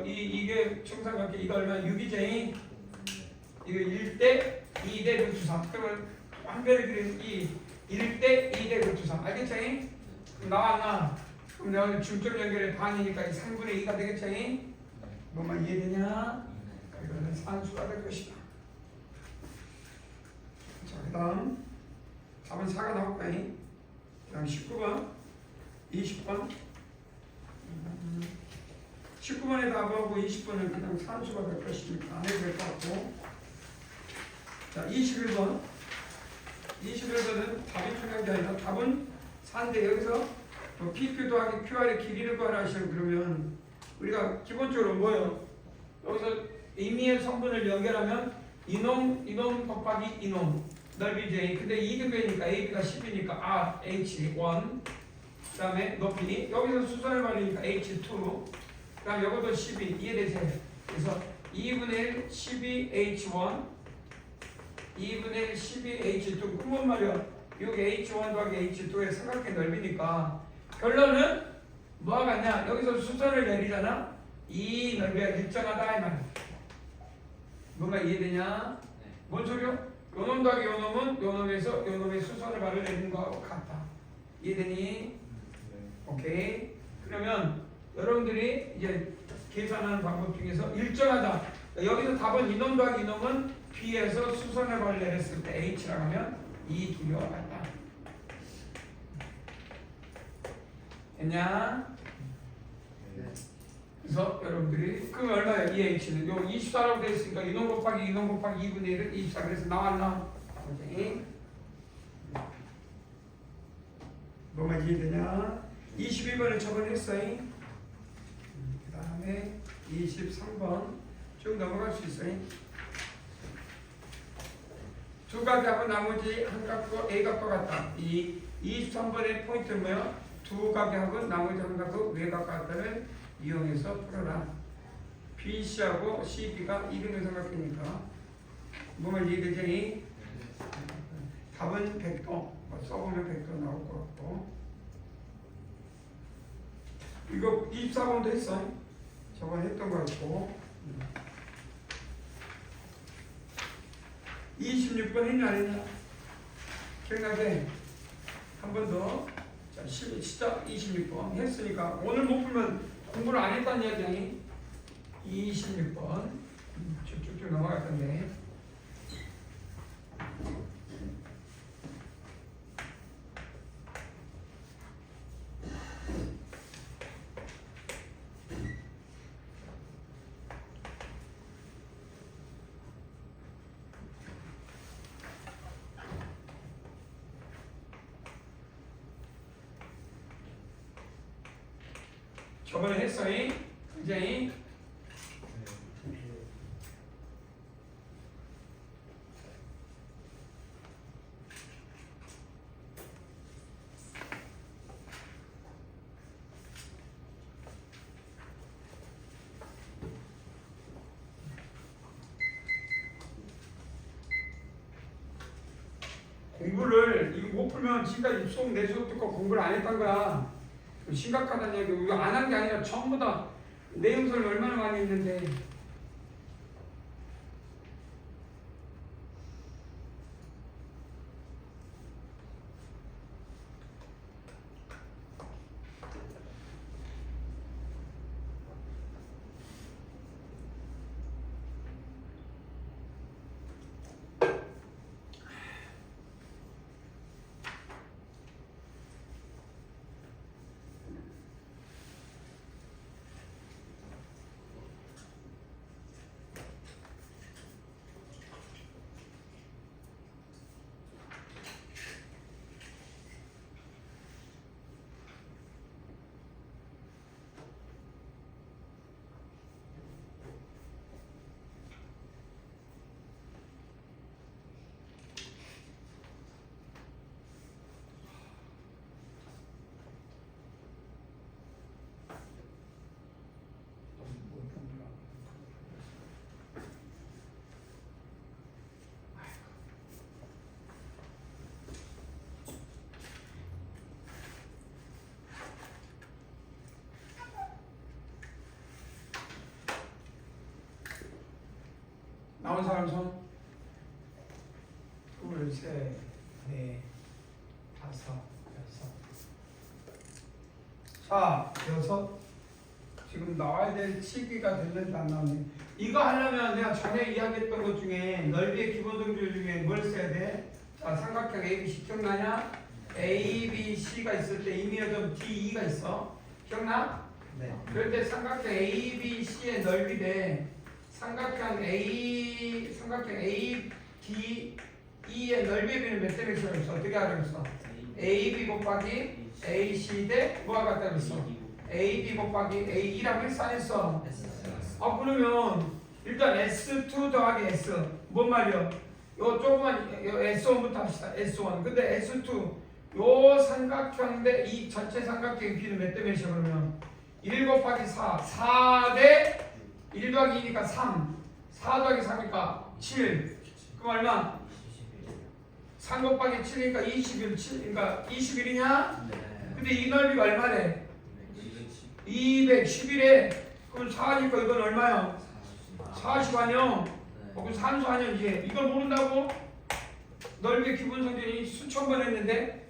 이게 총삼각형 이거 얼마 6이제 이거 1대 2대 루트 3. 그러면 한별을 그리는 이 1대 2대 루트 3 알겠지? 나왔나? 그럼 내가 중점 연결의 반이니까 이 3분의 2가 되겠지? 뭐만 이해되냐? 이거는 산수가 될 것이다. 자, 그 다음 4번 4가 나올 거야. 그 다음 19번 20번 19번에 답하고 20번은 그냥 산수가 될 것이니까 안 해도 될 것 같고. 자, 21번은 답이 중요한 게 아니라 답은 4인데 여기서 PQ 더하기 QR의 길이를 구하라 하시면 그러면 우리가 기본적으로 뭐예요? 여기서 임의의 성분을 연결하면 이놈 곱하기 이놈 넓이 J. 근데 2등배니까 AB가 10이니까 R, H1 그 다음에 높이 여기서 수선을 말리니까 H2 그 다음에 이것도 12 이해되세요? 그래서 2분의 1 12 H1 2분의 1 12H2 그건 말이야. 여기 H1 더하기 H2의 삼각형 넓이니까 결론은 뭐가 같냐? 여기서 수선을 내리잖아. 이 넓이가 일정하다 이 말이야. 뭔가 이해되냐? 네. 뭔 소리야? 요 놈 더하기 요 놈은 요 놈에서 요 놈의 수선을 바로 내리는 거하고 같다. 이해되니? 네. 오케이. 그러면 여러분들이 이제 계산하는 방법 중에서 일정하다. 여기서 답은 이놈 더하기 이놈은 B에서 수선을 바로 내렸을 때 H라고 하면 이 두 개와 같다. 됐냐? 네. 그래서 여러분들이 그럼 얼마예요? 이 H는 요 24라고 되어 있으니까 이놈 곱하기 2분의 1은 24 그래서 나왔나? 오케이. 뭐가 이해되냐? 22번을 처분했어요. 그 다음에 23번 쭉 넘어갈 수 있어요. 두 값하고 나머지 한 값과 A 값과 같다. 이 23번의 포인트는 뭐야? 두 값하고 나머지 한 값과 외값 같다를 이용해서 풀어라. BC하고 CB가 이등변 삼각형이니까 뭐만 이해되지? 답은 100도. 써보면 100도 나올 것 같고 이거 24번도 했어. 저번에 했던 거 같고 26번 했냐 안 했냐? 기억나게? 한 번 더. 자, 시작 26번 했으니까 오늘 못 풀면 공부를 안 했다는 이야기야. 26번 쭉쭉쭉 넘어갈 건데 저번에 했어요. 이제 공부를 이거 못 풀면 지금까지 수업 내 수업 듣고 공부를 안 했던 거야. 심각하다는 얘기. 이거 안 한 게 아니라 전부 다 내용서를 얼마나 많이 했는데. 나온 사람 손. 둘, 셋, 넷, 다섯, 여섯. 자, 여섯. 지금 나와야 될 시기가 됐는데 안 나오네. 이거 하려면 내가 전에 이야기했던 것 중에 넓이의 기본 성질 중에 뭘 써야 돼? 자, 삼각형 ABC 기억나냐? ABC가 있을 때 임의어점 DE가 있어. 기억나? 네. 그럴 때 삼각형 ABC의 넓이 대 삼각형 ADE의 넓이의 비는 몇 대 몇이라고 했어? 어떻게 하라고 했어? AB 곱하기 AC 대 뭐가 같다고 했어? AB 곱하기 AE라고 했어 안 했어? 아 그러면 일단 S2 더하기 S 뭔 말이야? 요 조그만 요 S1부터 합시다. S1 근데 S2 요 삼각형 대 이 전체 삼각형 비는 몇 대 몇이야 그러면? 1 곱하기 4 4 대 1 더하기 2니까 3 4 더하기 3이니까 7 그럼 얼마? 3 곱하기 7이니까 21, 7, 그러니까 21이냐? 네. 근데 이 넓이가 얼마래? 210. 211에 그럼 4니까 이건 얼마야? 40. 40 아니요? 네. 그 산수 아니야 이제 이걸 모른다고? 넓이의 기본 성질이 수천 번 했는데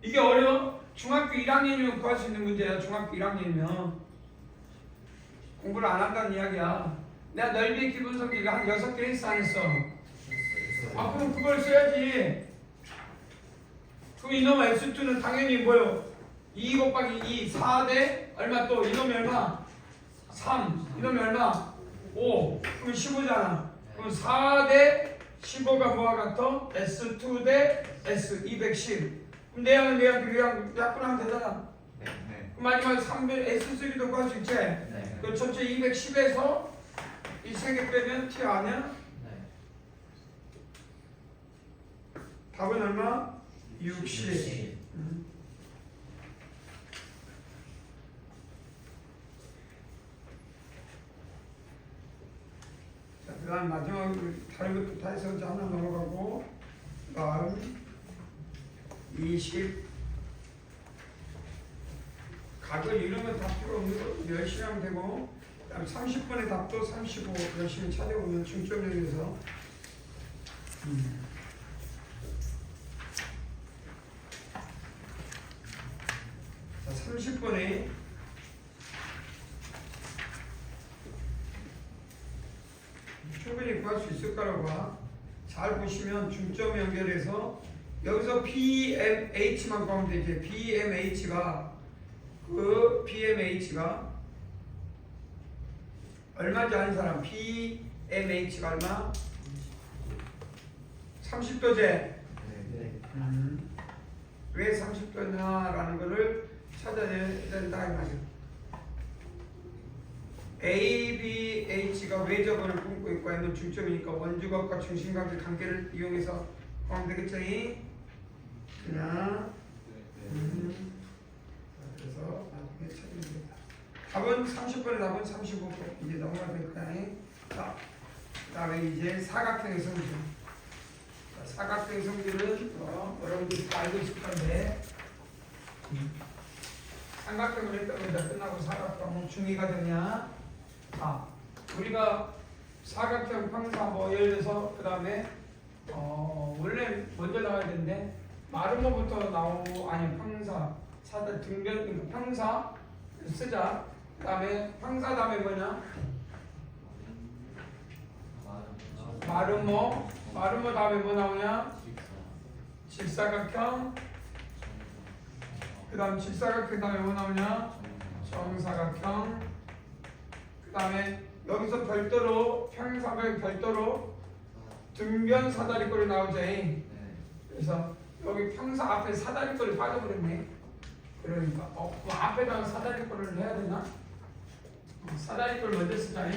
이게 어려워? 중학교 1학년이면 구할 수 있는 문제야. 중학교 1학년이면 공부를 안 한다는 이야기야. 내가 넓이의 기본 성질이 한 6개 했어 안 했어? 아 그럼 그걸 써야지. 그럼 이놈의 S2는 당연히 뭐요? 2 곱하기 2 4대 얼마 또 이놈이 얼마? 3 이놈이 얼마? 5 그럼 15잖아. 그럼 4대 15가 뭐와 같아? S2 대 S 210 그럼 내양은 내양 약분하면 되잖아. 네. 네. 그럼 마지막에 3배 S3도 구할 수 있지? 네. 그 전체 210에서 이 3개 빼면 T 아니야? 네. 답은 얼마? 60 자, 그 다음 마지막으로 다른 것도 다 해서 이제 하나 넘어가고 그 다음 20 각을 이루면 다 필요 없는 거 열심히 하면 되고 그 다음 30번의 답도 35 열심히 찾아보면 중점형에서 자 30번에 충분히 구할 수 있을 거라고 봐. 잘 보시면 중점 연결해서 여기서 BMH만 구하면 되지. BMH가 얼마인지 아는 사람? BMH가 얼마? 30도제. 네. 왜 30도냐라는 거를 찾아야 된다 이 말이야. ABH가 왜 저번을 품고 있고 하면 중점이니까 원주각과 중심각의 관계를 이용해서 하면 되겠죠? 그냥 그래서 나중에 찾으면 됩니다. 답은 30번의 답은 35번 이제 넘어가야 될 거야. 자, 그다음에 이제 사각형의 성질. 자, 사각형의 성질은 여러분들이 다 알고 있을 건데 삼각형을 했다고 이제 끝나고 사각형 중의가 되냐? 자, 우리가 사각형 평사 뭐 예를 들어서 그 다음에 원래 먼저 나와야 되는데 마름모부터 나오고 아니 평사 사다 등변 그러니까 평사 쓰자. 그 다음에 평사 다음에 뭐냐? 마름모 다음에 뭐 나오냐? 직사각형. 그 다음 직사각형 다음에 뭐 나오냐? 정사각형. 그 다음에 여기서 별도로 평행사각형 별도로 등변 사다리꼴이 나오지. 그래서 여기 평사 앞에 사다리꼴이 빠져버렸네. 그러니까 그 앞에다가 사다리꼴을 해야 되나? 사다리꼴 먼저 쓰자.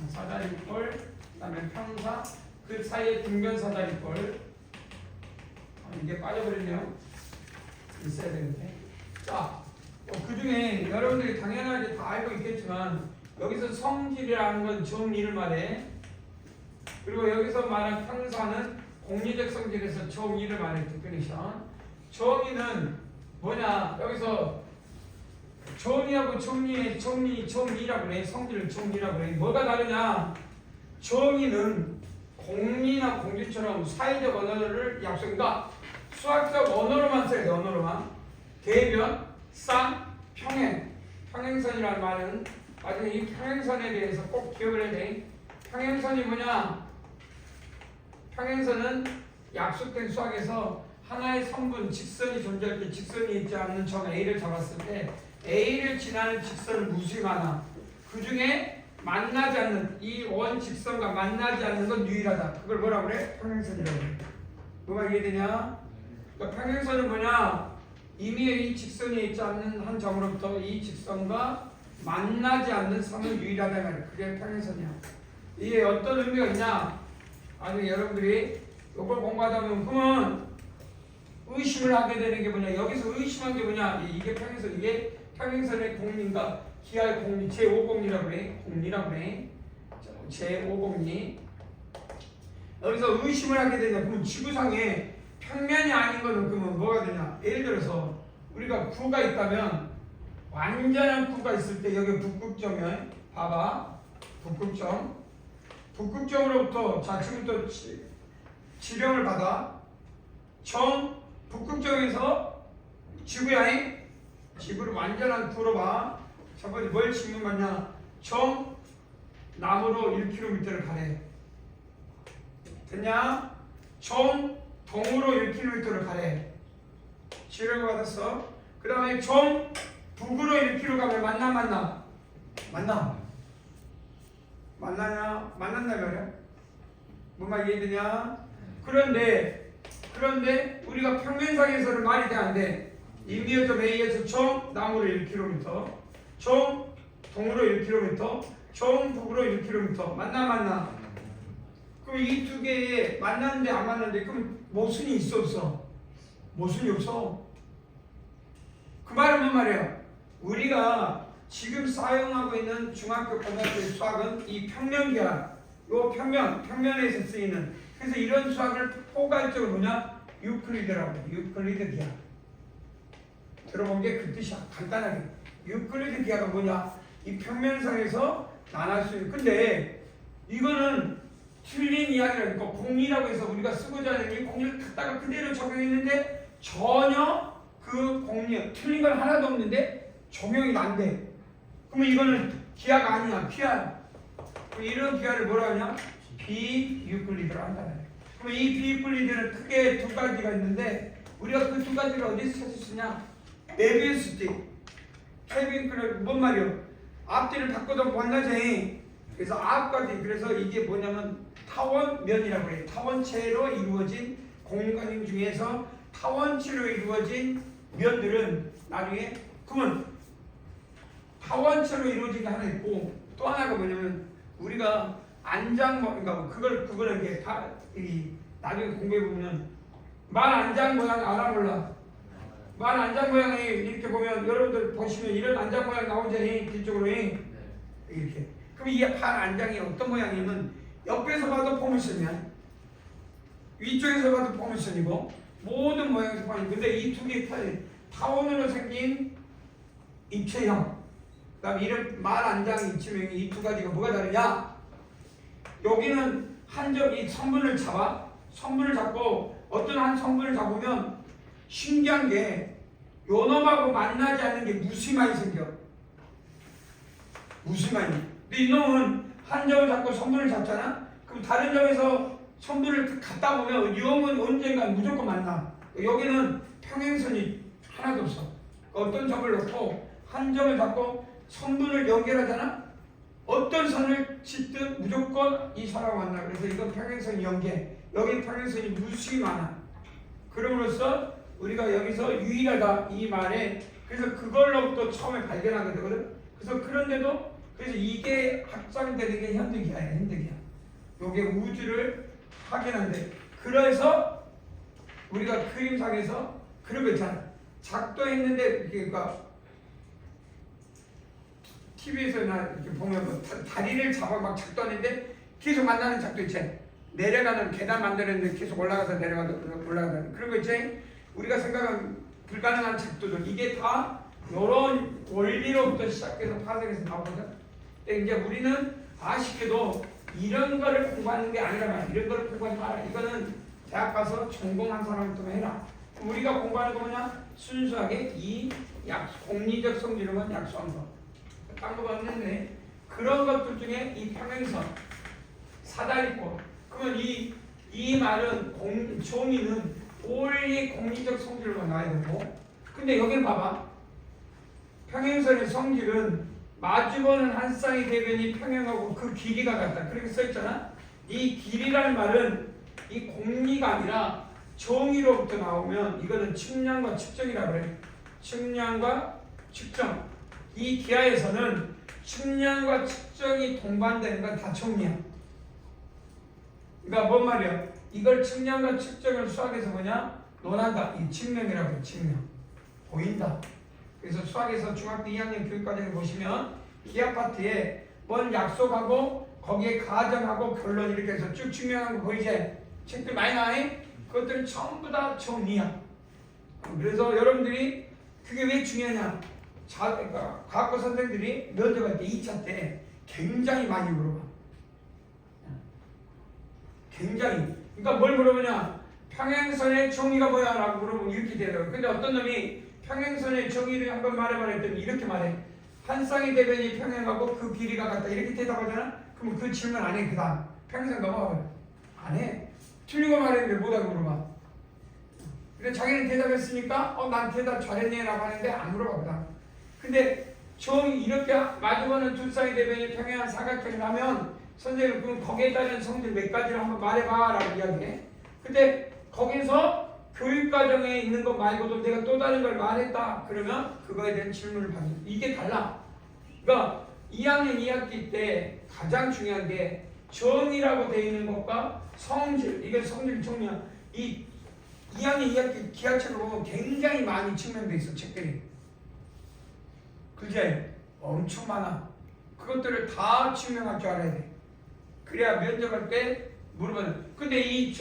사다리꼴 그 다음에 평사 그 사이에 등변 사다리꼴 이게 빠져버렸네요. 있어야 되는데. 자, 그 중에 여러분들이 당연하게 다 알고 있겠지만 여기서 성질이라는 건 정의를 말해. 그리고 여기서 말한 평사는 공리적 성질에서 정의를 말해. 디피니션. 정의는 뭐냐? 여기서 정의하고 정의라고 그래. 성질을 정의라고 그래. 뭐가 다르냐? 정의는 공리나 공리처럼 사회적 언어를 약속인가? 수학적 언어로만 써야 돼. 언어로만. 대변, 쌍, 평행. 평행선이라는 말은 나중에 이 평행선에 대해서 꼭 기억을 해야 돼. 평행선이 뭐냐? 평행선은 약속된 수학에서 하나의 선분, 직선이 존재할 때 직선이 있지 않는 점 A를 잡았을 때 A를 지나는 직선은 무수히 많아. 그 중에 만나지 않는 이 원 직선과 만나지 않는 건 유일하다. 그걸 뭐라고 그래? 평행선이라고 그래. 뭐가 이해되냐? 그러니까 평행선은 뭐냐? 이미 이 직선이 있지 않는 한 점으로부터 이 직선과 만나지 않는 선은 유일하다 말이야. 그게 평행선이야. 이게 어떤 의미가 있냐? 아니 여러분들이 이걸 공부하다 보면 그러면 의심을 하게 되는 게 뭐냐? 여기서 의심한 게 뭐냐? 이게 평행선, 이게 평행선의 공리인가? 기하의 공리, 제5공리라고 그래. 공리라고 그래. 제5공리. 여기서 의심을 하게 되냐? 그러면 지구상에 평면이 아닌 거는 그러면 뭐가 되냐? 예를 들어서 우리가 구가 있다면 완전한 구가 있을 때 여기 북극점이야. 봐봐. 북극점. 북극점으로부터 자 지금부터 지령을 받아. 북극점에서 지구야. 지구를 완전한 구로 봐. 첫 번째 뭘 측면받냐? 남으로 1km를 가래. 됐냐? 동으로 1km를 가래. 지령을 받았어. 그 다음에 북으로 1km 가면 만나냐? 만난다 말이야? 뭔 말 이해되냐? 그런데 우리가 평면상에서는 말이 돼 안 돼? 임의어점 A에서 남으로 1km, 동으로 1km, 북으로 1km 만나? 그럼 이 두 개에 만났는데 안 만났는데 그럼 모순이 있어 없어? 모순이 없어. 그 말은 뭔 말이야? 우리가 지금 사용하고 있는 중학교 고등학교의 수학은 이 평면기야. 요 평면에서 쓰이는. 그래서 이런 수학을 포괄적으로 뭐냐? 유클리드라고 해. 유클리드 기하. 들어본 게 그 뜻이야. 간단하게. 유클리드 기하가 뭐냐? 이 평면상에서 나눌 수 있는. 근데 이거는 틀린 이야기라니까. 공리라고 해서 우리가 쓰고자 하는 이 공리를 갖다가 그대로 적용했는데 전혀 그 공리 틀린 건 하나도 없는데 적용이 안 돼. 그러면 이거는 기하가 아니야. 피하야. 이런 기하를 뭐라 하냐? 비유클리드라고 한다. 그럼 이 비유클리드는 크게 두 가지가 있는데 우리가 그 두 가지를 어디서 찾을 수 있냐? 메비우스 띠. 케빈클레 뭔 말이요? 앞뒤를 바꿔도 만나지. 그래서 앞까지. 그래서 이게 뭐냐면 타원면이라고 해요. 타원체로 이루어진 공간 중에서 타원체로 이루어진 면들은 나중에 그러면 타원체로 이루어진 게 하나 있고 또 하나가 뭐냐면 우리가 그러니까 그걸 이렇게 나중에 공부해 보면 말 안장 모양 알아 몰라? 말 안장 모양이 이렇게 보면 여러분들 보시면 이런 안장 모양 나오잖아요. 뒤쪽으로 이렇게. 그럼 이 발 안장이 어떤 모양이냐면 옆에서 봐도 포물선이야. 위쪽에서 봐도 포물선이고 모든 모양에서 보면 근데 이 두 개의 타원으로 생긴 입체형. 그다음에 이런 말 안장 입체형이 이 두 가지가 뭐가 다르냐? 여기는 이 성분을 잡아. 성분을 잡고 어떤 한 성분을 잡으면 신기한 게 요놈하고 만나지 않는 게 무심하게 생겨. 무심하게. 근데 이놈은 한 점을 잡고 성분을 잡잖아? 그럼 다른 점에서 성분을 갖다 보면 이 놈은 언젠가 무조건 만나. 여기는 평행선이 하나도 없어. 어떤 점을 놓고 한 점을 잡고 성분을 연결하잖아? 어떤 선을 짓든 무조건 이 선하고 만나. 그래서 이건 평행선 연계. 여기 평행선이 무수히 많아. 그럼으로써 우리가 여기서 유일하다 이 말에 그래서 그걸로부터 처음에 발견하게 되거든. 그래서 이게 확장되는 게 현대기하야. 현대기하. 요게 우주를 확인한대. 그래서 우리가 그림상에서 그런 거 있잖아. 작동했는데 그러니까 TV에서나 이렇게 보면 뭐 다리를 잡아 막 작동하는데 계속 만나는 작도 있지. 내려가는 계단 만들었는데 계속 올라가서 올라가는 그런 거 있지. 우리가 생각하는 불가능한 작도들 이게 다 이런 원리로부터 시작해서 파생해서 나오거든. 근데 이제 우리는 아쉽게도 이런 거를 공부하는 게 아니라 말이야. 이런 거를 공부하지 마라. 이거는 대학 가서 전공한 사람부터 해라. 우리가 공부하는 거 뭐냐? 순수하게 이 공리적 성질만 약수한 거. 딴 거 봤는데 그런 것들 중에 이 평행선 사다리꼴. 그러면 이 말은 종이는 올리 공리적 성질로 나와야 되고 근데 여기는 봐봐. 평행선의 성질은 마주보는 한 쌍의 대변이 평행하고 그 길이가 같다. 그렇게 써있잖아. 이 길이라는 말은 이 공리가 아니라 정의로부터 나오면 이거는 측량과 측정이라고 그래. 측량과 측정. 이 기하에서는 측량과 측정이 동반되는 건 다 정리야. 그러니까 뭔 말이야? 이걸 측량과 측정을 수학에서 뭐냐? 논한다. 이 측량이라고 해. 측량. 보인다. 그래서 수학에서 중학교 2학년 교육과정에 보시면 기하 파트에 뭔 약속하고 거기에 가정하고 결론 이렇게 해서 쭉 증명한 거 보이지? 책들 많이 나와요? 그것들은 전부 다 정리야. 그래서 여러분들이 그게 왜 중요하냐? 그러니까 과학고 선생들이 면접할 때 2차 때 굉장히 많이 물어봐. 굉장히. 그러니까 뭘 물어보냐? 평행선의 정의가 뭐야? 라고 물어보면 이렇게 돼요. 근데 어떤 놈이 평행선의 정의를 한번 말해봐 했더니 이렇게 말해. 한 쌍의 대변이 평행하고 그 길이가 같다. 이렇게 대답하잖아? 그러면 그 질문 안 해. 그 다음. 평행선 넘어가버려. 안 해. 틀리고 말했는데 뭐라고 물어봐. 근데 자기는 대답했으니까 난 대답 잘했네 라고 하는데 안 물어봐. 그 다음. 근데 이렇게 마주보는 두 쌍의 대변이 평행한 사각형이라면 선생님 그럼 거기에 따른 성질 몇 가지를 한번 말해봐 라고 이야기해. 근데 거기서 교육과정에 있는 것 말고도 내가 또 다른 걸 말했다 그러면 그거에 대한 질문을 받는 이게 달라. 그러니까 2학년 2학기 때 가장 중요한 게 정의라고 되어 있는 것과 성질, 이게 성질 정리야. 이 2학년 2학기 기하책을 보면 굉장히 많이 측면돼 있어. 책들이 그제 엄청 많아. 그것들을 다 증명할 줄 알아야 돼. 그래야 면접할 때 물어보는. 근데 이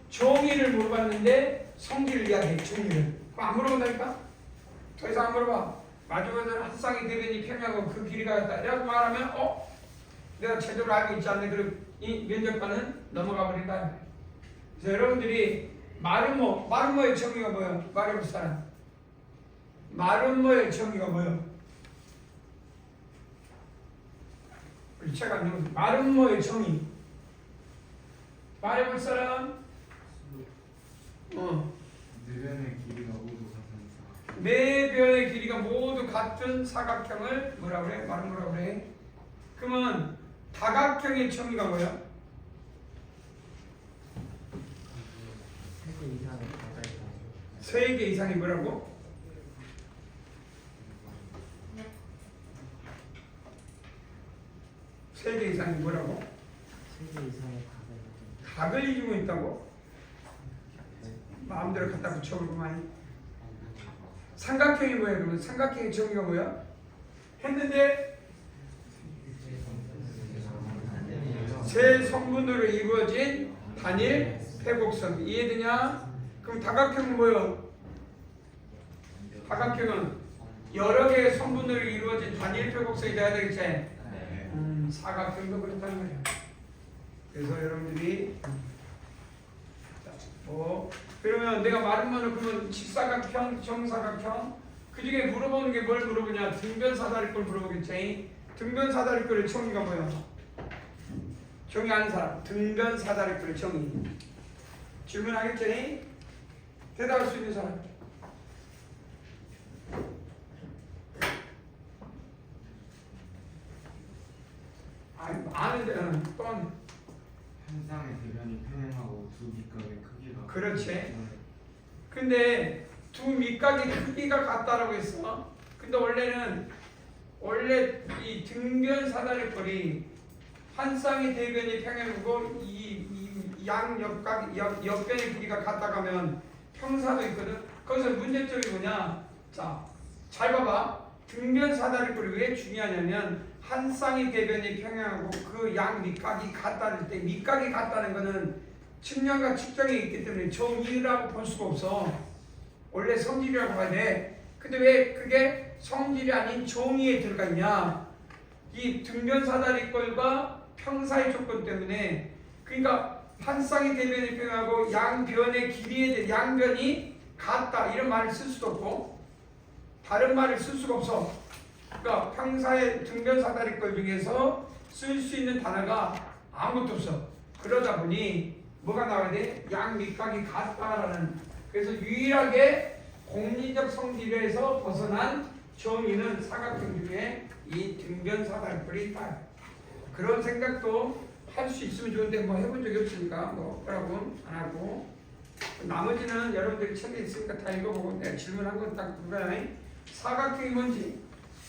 정의를 물어봤는데 성질을 이야기해. 정의를. 그럼 안 물어본다니까? 더 이상 안 물어봐. 마주보는 한 쌍의 대변이 평행하고 그 길이가 같다. 이라고 말하면 내가 제대로 알고 있지 않네. 그리고 이 면접관은 넘어가 버린다. 그래서 여러분들이 마름모의 정의가 뭐예요? 말해볼 사람. 마름모의 정의가 뭐예요? 우리 책 안 읽어도 마름모의 정의. 말해볼 사람. 네 변의 길이가 모두 같은 사각형. 네 변의 길이가 모두 같은 사각형을 뭐라 그래? 마름모라 그래? 그러면 다각형의 정의가 뭐야? 3개 이상의 바다에 3개 이상이 뭐라고? 세 개 이상이 뭐라고? 3개 이상의 바다에 각을 이루고 있다고? 마음대로 갖다 붙여보고만. 삼각형이 뭐야? 그러면 삼각형의 정의가 뭐야? 했는데 세 성분으로 이루어진 단일 회곡선. 이해되냐? 그럼 다각형은 뭐예요? 다각형은 여러 개의 성분으로 이루어진 단일 회곡선이 돼야 되겠지? 사각형도 그렇다는 거예요. 그래서 여러분들이 그러면 내가 말하면 그러면 직사각형, 정사각형 그 중에 물어보는 게 뭘 물어보냐? 등변사다리꼴 물어보겠지. 등변사다리꼴의 정의가 뭐야? 정의 아는 사람. 등변사다리꼴의 정의. 질문하겠지? 대답할 수 있는 사람. 아는데 또한 한 쌍의 대변이 평행하고 두 밑각의 크기가. 그렇지. 근데 두 밑각의 크기가 같다라고 했어. 근데 원래 이 등변 사다리꼴이 한 쌍의 대변이 평행하고 이 옆변의 길이가 같다 가면 평사도 있거든. 거기서 문제점이 뭐냐? 자, 잘 봐봐. 등변 사다리꼴이 왜 중요하냐면 한 쌍의 대변이 평행하고 그 양 밑각이 같다는 때 밑각이 같다는 것은 측량과 측정이 있기 때문에 정의라고 볼 수가 없어. 원래 성질이라고 봐야 돼. 근데 왜 그게 성질이 아닌 정의에 들어가 있냐? 이 등변 사다리꼴과 평사의 조건 때문에. 그러니까 한 쌍의 대변이 평행하고 양변의 길이에 대해 양변이 같다 이런 말을 쓸 수도 없고 다른 말을 쓸 수가 없어. 그러니까 평사의 등변 사다리꼴 중에서 쓸 수 있는 단어가 아무것도 없어. 그러다 보니 뭐가 나와야 돼? 양 밑각이 같다라는. 그래서 유일하게 공리적 성질에서 벗어난 정의는 사각형 중에 이 등변 사다리꼴이 있다. 그런 생각도 할 수 있으면 좋은데 뭐 해본 적이 없으니까 뭐 없더라고 안 하고. 나머지는 여러분들이 책에 있으니까 다 읽어보고 내가 질문한 건 딱 그거야. 사각형이 뭔지,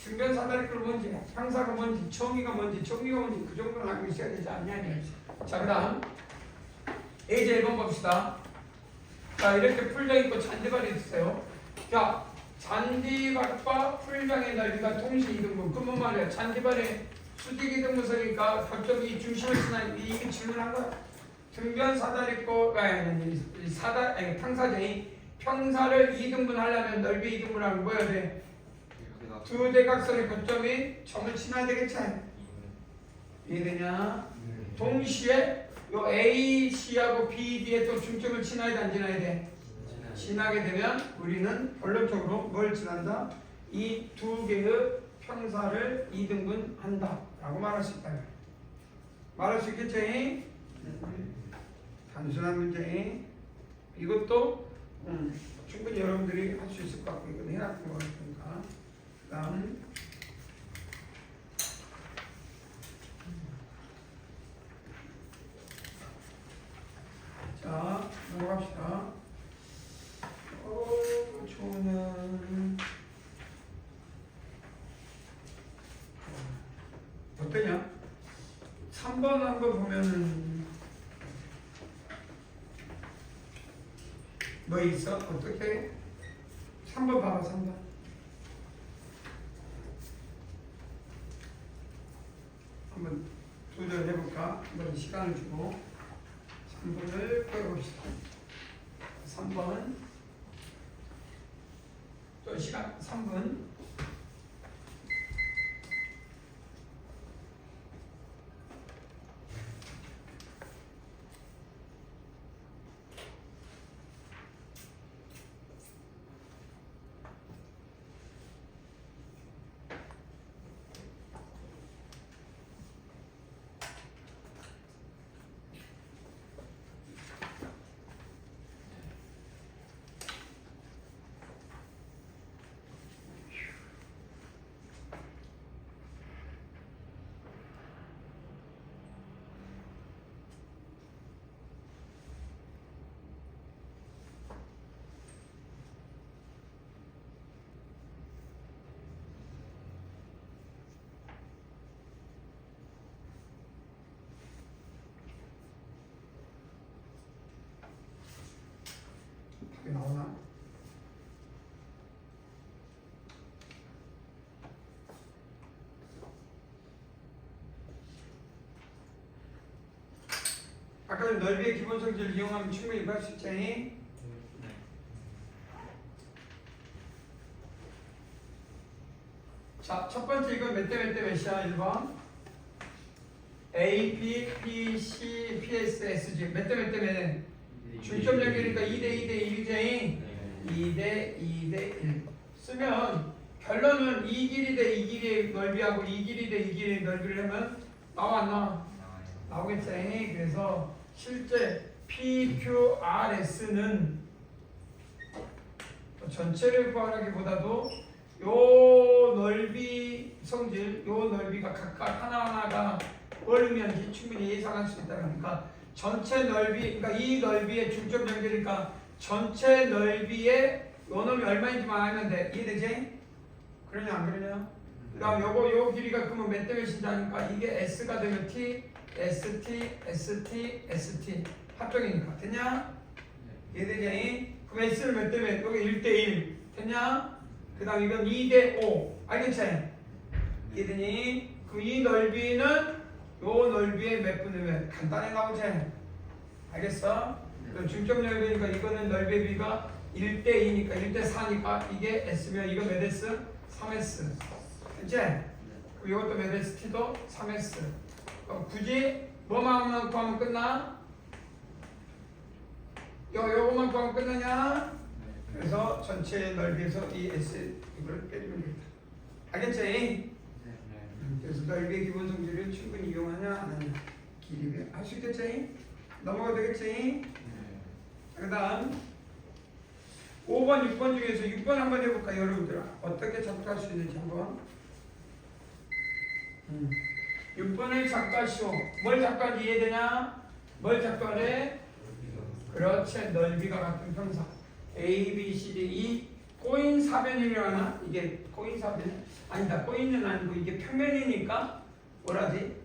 등변 사다리꼴 뭔지, 평사가 뭔지, 정의가 뭔지 그 정도는 알고 있어야 되지 않냐. 자, 그 다음 예제 1번 봅시다. 자, 이렇게 풀장 있고 잔디밭이 있어요. 자, 잔디밭과 풀장의 넓이가 동시 이등분. 그건 말이야. 잔디밭의 수직이등분석이니까 거점이 중심을 지나는 이게 질문한 거야. 등변 사다리꼴 탕사제인 평사를 2등분 하려면 넓이 2등분하면 뭐야 돼? 두 대각선의 거점이 점을 지나야 되겠지? 이해되냐? 동시에 요 AC하고 BD에 또 중점을 지나야 돼, 안 지나야 돼? 지나게 되면 우리는 결론적으로 뭘 지난다? 이 두 개의 평사를 2등분 한다 라고 말할 수 있다. 말할 수 있겠지? 단순한 문제. 이것도 충분히 여러분들이 할 수 있을 것 같고 이건 해놨던 거 같으니까. 그 다음 자 넘어갑시다. 좋으면 어떠냐? 3번 한번 보면은 뭐 있어? 어떻게? 3번 봐봐. 3번 한번 도전해볼까? 한번 시간을 주고 3번을 빼봅시다. 3번 또 시간 3분. 답이 나오나? 아까 전 넓이의 기본 성질을 이용하면 충분히 구할 수 있지. 자, 첫 번째 이건 몇 대 몇이야? 1번 A, B, P, C, P, S, S, G 몇 대 몇? 중점 연결이니까 2대 1이지. 2대 1 쓰면 결론은 이 길이 대 이 길이의 넓이하고 이 길이 대 이 길이의 넓이를 하면 나와 안 나와? 나오겠지. 그래서 실제 PQRS는 전체를 구하기보다도 요 넓이 성질, 요 넓이가 각각 하나하나가 얼마인지 충분히 예상할 수 있다. 그러니까 전체 넓이, 그러니까 이 넓이의 중점 연결이니까 전체 넓이의 요 놈이 얼마인지만 알면 돼. 이해되지? 그러냐 안 그러냐? 그 다음 요 길이가 그러면 몇 대 몇인지 아니까 이게 S가 되면 T, ST, ST, ST 합정이니까 됐냐? 이해되지? 그럼 S는 몇 대 몇? 여기 1대 1 됐냐? 그 다음 이건 2대 5 알겠지? 이해되니? 그럼 이 넓이는 요 넓이의 몇 분의 몇? 간단히 나오지? 알겠어? 그럼 중점 넓이니까 이거는 넓이의 비가 1대 2니까 1대 4니까 이게 S면 이거 몇 S? 3S 됐지? 그럼 이것도 몇 S? T도 3S 굳이 뭐만 구하면 끝나? 요거만 구하면 끝나냐? 그래서 전체 넓이에서 이 S 이걸 빼주면 되겠다. 알겠지? 그래서 넓이의 기본 성질을 충분히 이용하냐 안 하냐 길이 할 수 있겠지? 넘어가 되겠지? 그 다음 5번, 6번 중에서 6번 한번 해볼까 여러분들아 어떻게 작도할 수 있는지 한번 6번을 작도하시오. 뭘 작도하는지 이해되냐? 뭘 작도하래? 그렇지. 넓이가 같은 평사 A, B, C, D, E 꼬인 사변이라고 하나? 이게 꼬인 사변? 아니다. 꼬인은 아니고 이게 평면이니까 뭐라지?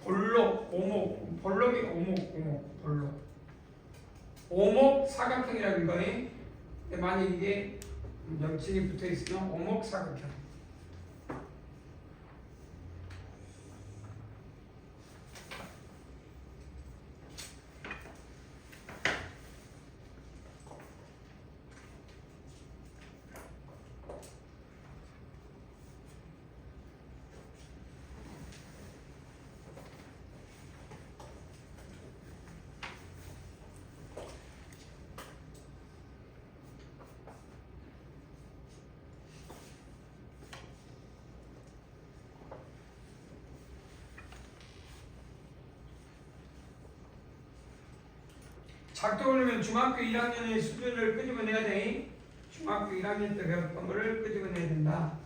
볼록, 오목 볼록이 오목 볼록 오목 사각형이라는 거에 만약 이게 명칭이 붙어있으면 오목 사각형 작도 그러면 중학교 1학년의 수준을 끄집어내야 돼. 중학교 1학년 때 배웠던 거를 끄집어내야 된다.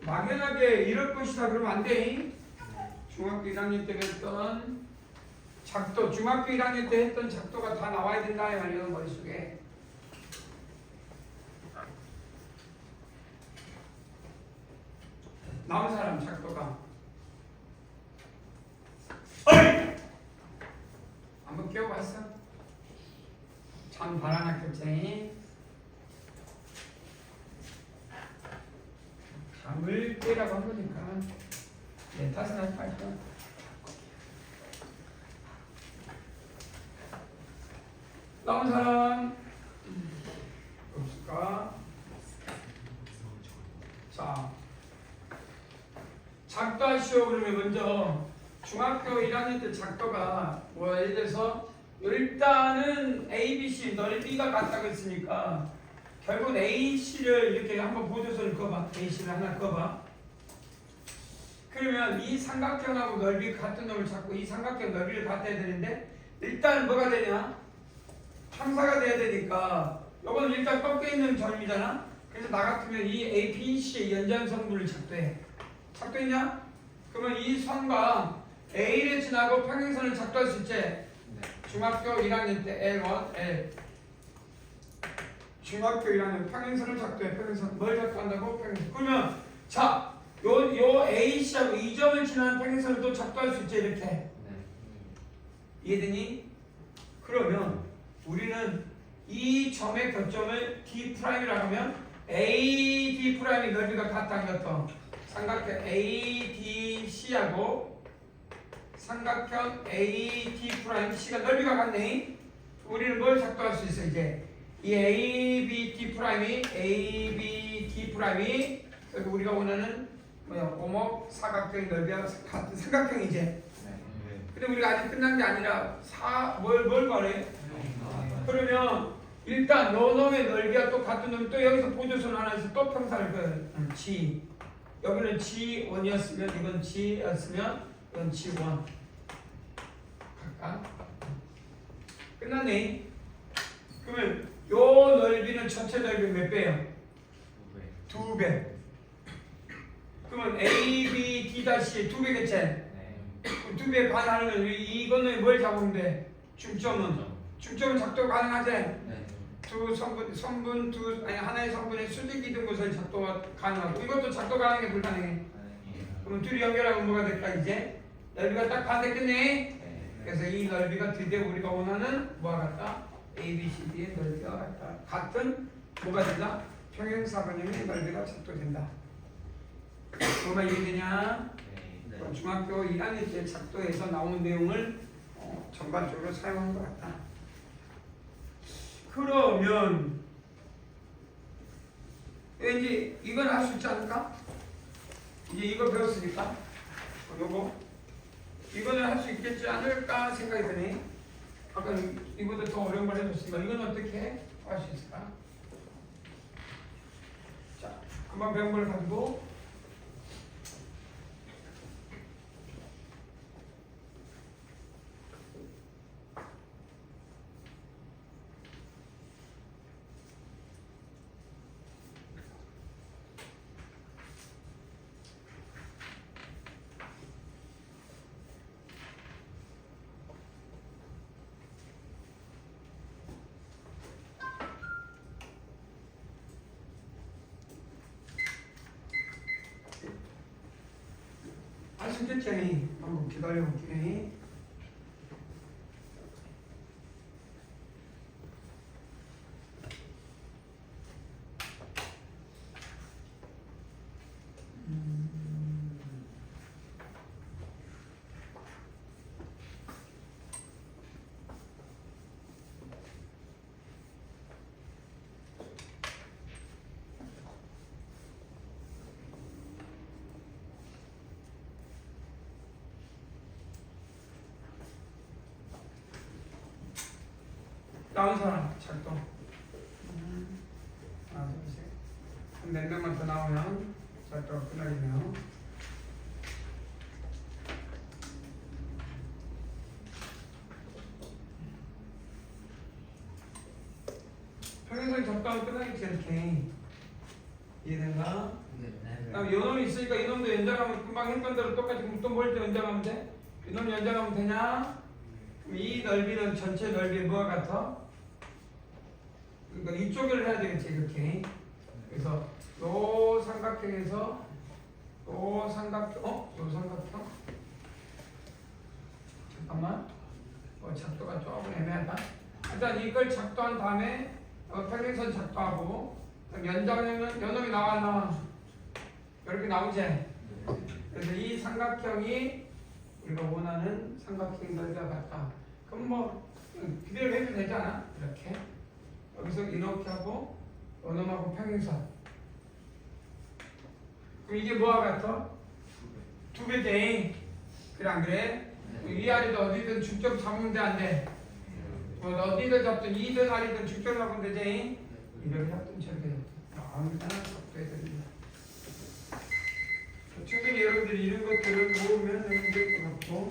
막연하게 이럴 것이다 그러면 안 돼. 중학교 1학년 때 했던 작도, 중학교 1학년 때 했던 작도가 다 나와야 된다 이 말이야 머릿속에. 남은 사람 작도가 어이! 한번 끼워봤어? 참 바람학교쟁이 잠을 깨라고 한 거니까 내 탓은 하지 말고. 남은 사람 없을까? 자, 작도하시오. 그러면 먼저 중학교 1학년 때 작도가 뭐 예를 들어서 일단은 ABC 넓이가 같다고 했으니까 결국 AC를 이렇게 한번 보조선을 그어봐. AC를 하나 그어봐. 그러면 이 삼각형하고 넓이 같은 놈을 잡고 이 삼각형 넓이를 같아야 되는데 일단 뭐가 되냐? 함사가 돼야 되니까 요건 일단 꺾여 있는 점이잖아. 그래서 나 같으면 이 ABC의 연장성분을 작도해. 작도했냐? 그러면 이 선과 A를 지나고 평행선을 작도할 수 있지? 네. 중학교 1학년 때 L1, L 중학교 1학년 평행선을 작도해. 평행선 뭘 작도한다고? 평행선. 그러면 자, 요 AC하고 이 점을 지나는 평행선을 또 작도할 수 있지 이렇게. 네. 이해되니? 그러면 우리는 이 점의 교점을 D'라고 하면 AD'의 넓이가 같다는 것도 삼각형 ADC하고 삼각형 AD'C가 넓이가 같네. 우리는 뭘 작도할 수 있어 이제 이 ABD'이 그리고 우리가 원하는 뭐야 오목 사각형의 넓이와 같은 삼각형이지. 네. 근데 우리가 아직 끝난 게 아니라 뭘 말해? 그러면 일단 요 놈의 넓이와 또 같은 놈이 또 여기서 보조선 하나 있어. 또 평사를 그 G 여기는 G1이었으면 이건 G였으면 이건 G1 각각 끝났네. 그러면 요 넓이는 전체 넓이 몇 배예요? 2배. 그러면 AB, D' 2배겠지? 네. 2배 반 하려면 이거는 뭘 잡으면 돼? 중점은 작도 가능하지? 네. 하나의 성분의 수직 이등 것을 작도가 가능하고 이것도 작도 가능해 불가능해? 그럼 둘이 연결하면 뭐가 될까 이제? 넓이가 딱 반대겠네? 네. 그래서 이 넓이가 드디어 우리가 원하는 뭐와 같다? ABCD의 넓이와 같다. 같은 뭐가 된다? 평행사변형의 넓이가 작도된다. 뭐가 이해되냐? 네. 중학교 1학년 때 작도에서 나오는 내용을 전반적으로 사용한 것 같다. 그러면 왠지 이건 할 수 있지 않을까? 이제 이거 배웠으니까 요거 이거는 할 수 있겠지 않을까 생각이 드네. 아까 이보다 더 어려운 걸 해줬으니까 이건 어떻게 할 수 있을까? 자, 금방 배운 걸 가지고 할 수 있겠지? 한번 기다려볼게. 나온 사람 작동. 하나, 둘, 셋. 몇 명만 더 나오면 작동가 끝나겠네요. 평행선 작동은 끝나겠지 이렇게. 이해된가? 그다음 요놈이 있으니까 이놈도 연장하면 금방 했던 대로 똑같이 또 뭘 때 연장하면 돼? 이놈 연장하면 되냐? 그럼 이 넓이는 전체 넓이에 뭐가 같아? 그러니까 이쪽을 해야 되겠지 이렇게. 그래서 요 삼각형에서 요 삼각형, 요 삼각형. 잠깐만. 작도가 조금 애매하다. 일단 이걸 작도한 다음에 평행선 작도하고 연장하면 요놈이 나와 안 나와? 이렇게 나오지? 그래서 이 삼각형이 우리가 원하는 삼각형 넓이가 같다. 그럼 뭐 비교를 해도 되잖아. 이렇게 여기서 이렇게 하고 요놈하고 평행선. 그럼 이게 뭐와 같아? 2배지. 그래 안 그래? 위아래도 어디든 중점 잡으면 돼 안 돼? 어디든 잡든 2든 아래든 중점 잡으면 되지? 이렇게 잡든 저렇게 잡든 아무나 잡도해야 됩니다. 충분히 여러분들이 이런 것들을 모으면 될 것 같고.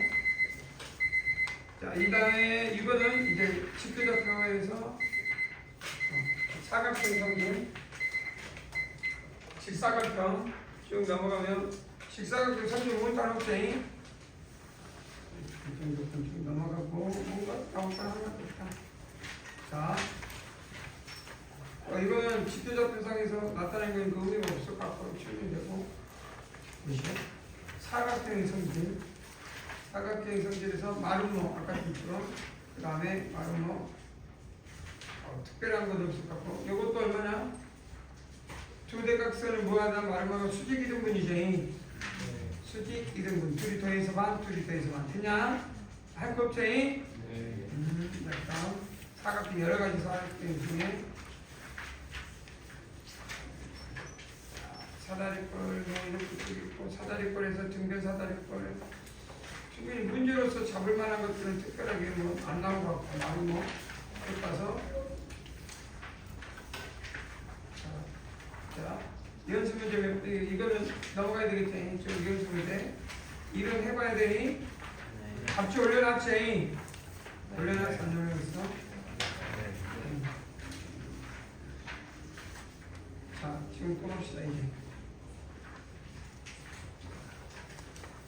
자, 이 다음에 이거는 이제 직교좌표에서 사각형 성질, 직사각형 쭉 넘어가면 직사각형 성질 뭔지 없지? 쭉 넘어가고 뭔가 나올까 하나 볼까? 자, 이거는 직교좌표상에서 나타낸 건 그 의미가 없을 것 같고 치우면 되고. 보시죠. 사각형의 성질, 사각형의 성질에서 마름모 아까 했죠. 그 다음에 마름모 특별한 건 없을 것 같고 이것도 얼마냐? 두 대각선을 모아다 마름모가 수직 이등분이지. 수직 이등분 둘이 더해서 반, 둘이 더해서 반 됐냐? 할 거 없지? 네. 다음 사각형 여러 가지 사각형 중에 사다리꼴 뭐 이렇게 있고 사다리꼴에서 등변 사다리꼴 충분히 문제로서 잡을 만한 것들은 특별하게 뭐 안 나온 것 같고 나도 뭐 가서 자 연습 문제 이거는 넘어가야 되겠지. 저 연습 문제 이건 해봐야 되니 답지 올려놨지. 올려놨어 안 올려놨어? 자 지금 끊읍시다 이제.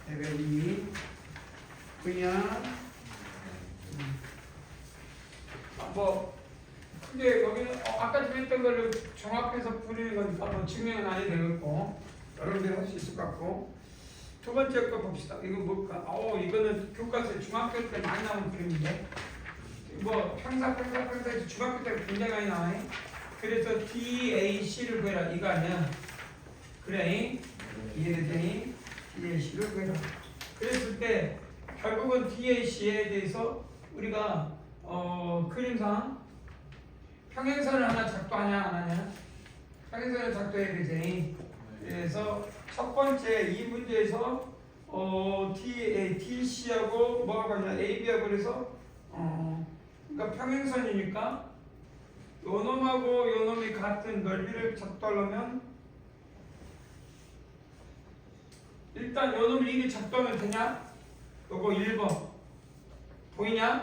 레벨 2 그냥 뭐 근데 여기는 아까 좀 했던 거를 종합해서 부르는 거니까 뭐 증명은 안 해도 되겠고 여러분들이 할 수 있을 것 같고 두 번째 거 봅시다. 이거 뭘까? 이거는 교과서에 중학교 때 많이 나오는 그림인데 뭐 평사에서 중학교 때 굉장히 많이 나와요. 그래서 DAC를 구해라 이거 아니야? 그래? 이해되니? DAC를 구해라. 그랬을 때 결국은 DAC에 대해서 우리가 그림상 평행선을 하나 작도하냐 안 하냐? 평행선을 작도해야 되지. 그래서 첫 번째 이 문제에서 DC하고 뭐가 같냐? AB하고 그래서 그러니까 평행선이니까 요 놈하고 요 놈이 같은 넓이를 작도하려면 일단 요 놈이 이게 작도하면 되냐? 요거 1번 보이냐?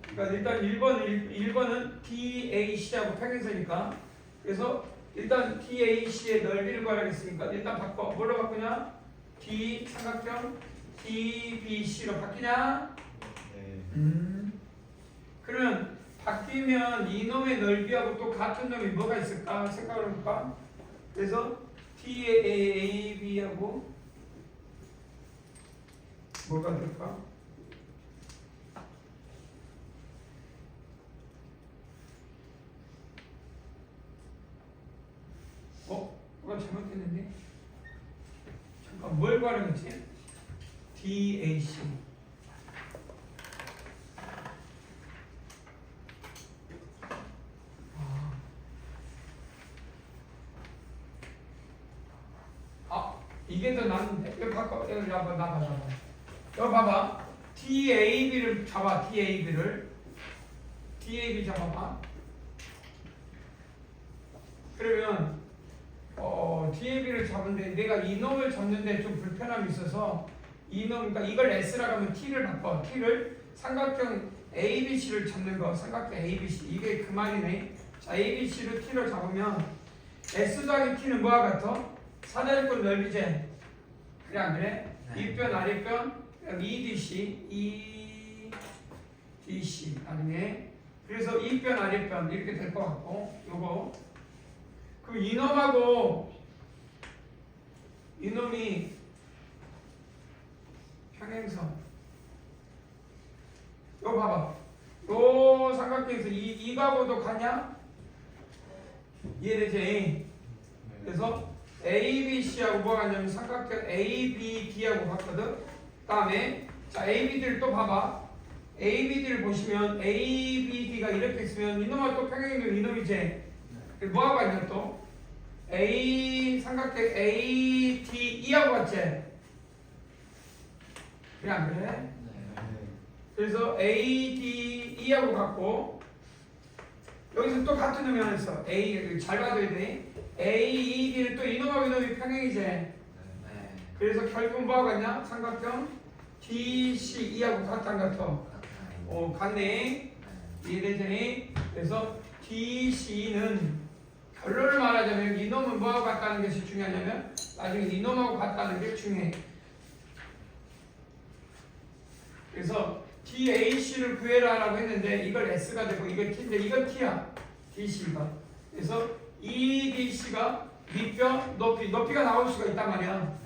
그러니까 일단 1번은 DAC하고 평행선이니까 그래서 일단 DAC의 넓이를 구하겠으니까 일단 바꿔. 뭘로 바꾸냐? D 삼각형 DBC로 바뀌냐? 네. 그러면 바뀌면 이놈의 넓이하고 또 같은 놈이 뭐가 있을까 생각을 해볼까? 그래서 DAB하고 뭐가 될까? 뭐가 잘못됐는데? 잠깐 뭘 구하는 거지? DAC 이게 더 낫는데? 이거 바꿔. 여기 봐봐. 여기 봐봐. DAB를 잡아. DAB를 DAB 잡아봐. 그러면 DAB를 잡는데 내가 이놈을 잡는데 좀 불편함이 있어서 이놈, 그러니까 이걸 S라고 하면 T를 바꿔. T를 삼각형 ABC를 잡는 거. 삼각형 ABC. 이게 그 말이네. 자, ABC를 T로 잡으면 S 더하기 T는 뭐와 같아? 사다리꼴 넓이지? 그래 안 그래? 네. 윗변 아랫변 EDC EDC 나중에 그래서 윗변 아랫변 이렇게 될 것 같고 요거 그럼 이놈하고 이놈이 평행선 요거 봐봐 요 삼각형에서 이가고도 가냐? 이해되지? 그래서 ABC하고 뭐가 같냐면 삼각형 ABD하고 같거든. 그 다음에 자 ABD를 또 봐봐. ABD를 보시면 ABD가 이렇게 있으면 이놈하고 또 평행이면 이놈이지. 뭐하고 같냐 또? 삼각형 ADE하고 같지? 그래 안 그래? 네. 그래서 ADE하고 같고 여기서 또 같은 놈이 하나 있어. 잘 봐줘야 돼. AED를 또 이놈하고 이놈이 평행이지. 네. 그래서 결국 뭐하고 같냐? 삼각형 DCE하고 같아 안 같아? 같네. 이해되지? 그래서 DC는 결론을 말하자면 이놈은 뭐하고 같다는 것이 중요하냐면 나중에 이놈하고 같다는 게 중요해. 그래서 DAC를 구해라라고 했는데 이걸 S가 되고 이걸 T인데 이건 T야. DC가. 그래서 EDC가 밑변 높이가 나올 수가 있단 말이야.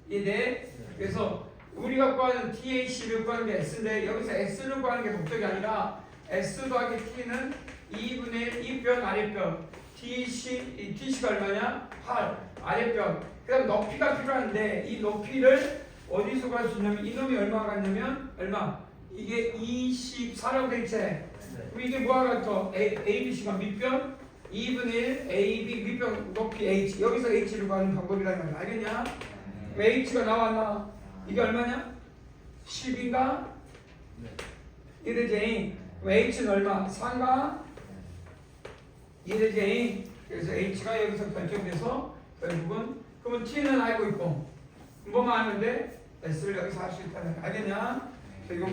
이해돼? 그래서 우리가 구하는 DAC를 구하는 게 S인데 여기서 S를 구하는 게 목적이 아니라 S 더하기 T는 2분의 1 윗변 아랫변 DC가 얼마냐? 8 아랫변 그 다음 높이가 필요한데 이 높이를 어디서 구할 수 있냐면 이놈이 얼마가 같냐면 얼마? 이게 24라고 돼 있지? 그럼 이게 뭐가 같아? ABC가 밑변 2분의 1 AB 밑변 높이 H 여기서 H를 구하는 방법이라는 거야. 알겠냐? 왜 H가 나왔나? 이게 얼마냐? 10인가? 이해되지? 왜 H는 얼마? 4인가? 이해되지? 그래서 H가 여기서 결정돼서 결국은 그러면 T는 알고 있고 뭐만 하는데 S를 여기서 할 수 있다는 거 알겠냐? 이거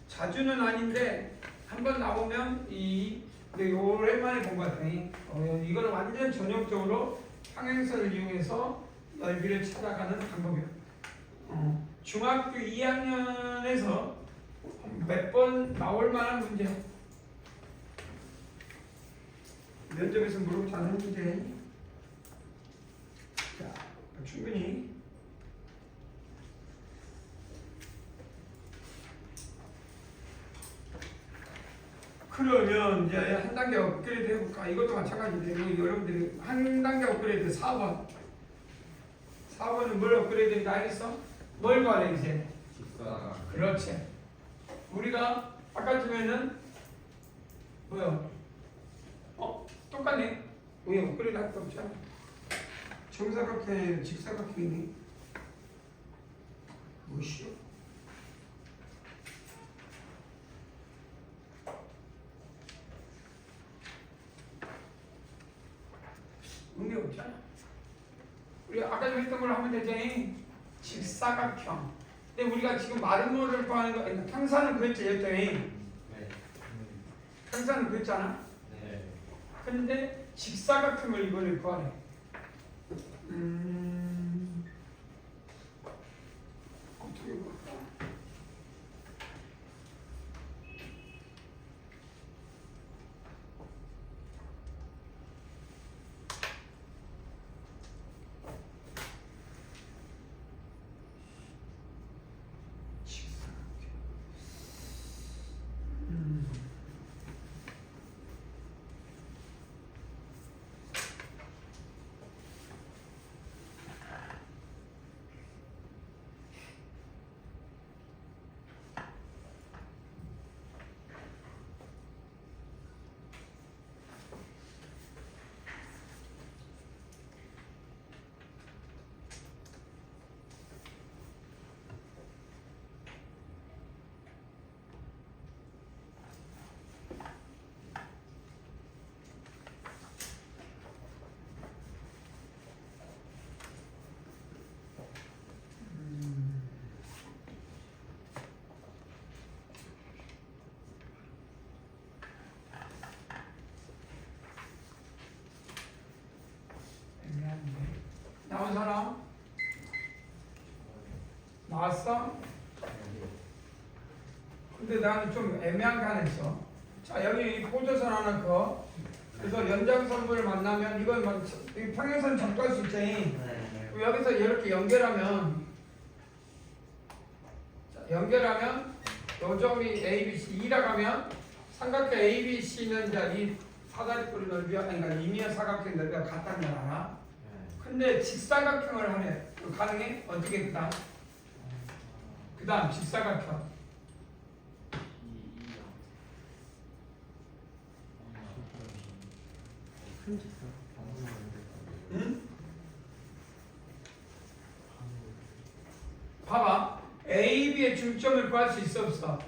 자주는 아닌데 한번 나오면 오랜만에 본 것 같아. 이거는 완전 전형적으로 평행선을 이용해서 넓이를 찾아가는 방법이야. 중학교 2학년에서 몇 번 나올 만한 문제. 면접에서 물어보지 않은 문제. 자, 충분히. 그러면 이제 한 단계 업그레이드 해볼까? 이것도 마찬가지인데 이거 여러분들이 한 단계 업그레이드 4번 4번은 뭘 업그레이드인지 알겠어? 뭘 구하래 이제? 직사각. 그렇지. 우리가 아까쯤에는 뭐야? 똑같네. 왜 업그레이드 할 거 없잖아. 정사각형, 직사각형이네. 뭐시오? 의미 없잖아. 우리 아까 좀 했던 걸로 하면 되지. 직사각형. 근데 우리가 지금 마름모를 구하는 거, 평산은 그랬지, 했더니. 평산은 그랬잖아. 근데 직사각형을 이번에 구하래. 어떻게 볼까? 사람? 나왔어? 근데 나는 좀 애매한 게 하나 있어. 자, 여기 이 포도선 하나 커. 그래서 연장선분을 만나면 이건 막 이 평행선 작도할 수 있지. 네. 여기서 이렇게 연결하면 자, 연결하면 요 점이 ABC 2라고 하면 삼각형 ABC는 이제 이 사다리꼴 넓이와 그러니까 이미의 사각형 넓이가 같다는 걸 알아. 근데 직사각형을 하네. 가능해? 어떻게 그다음? 그다음 직사각형. 큰 집사. 응? 봐봐. AB의 중점을 구할 수 있어 없어?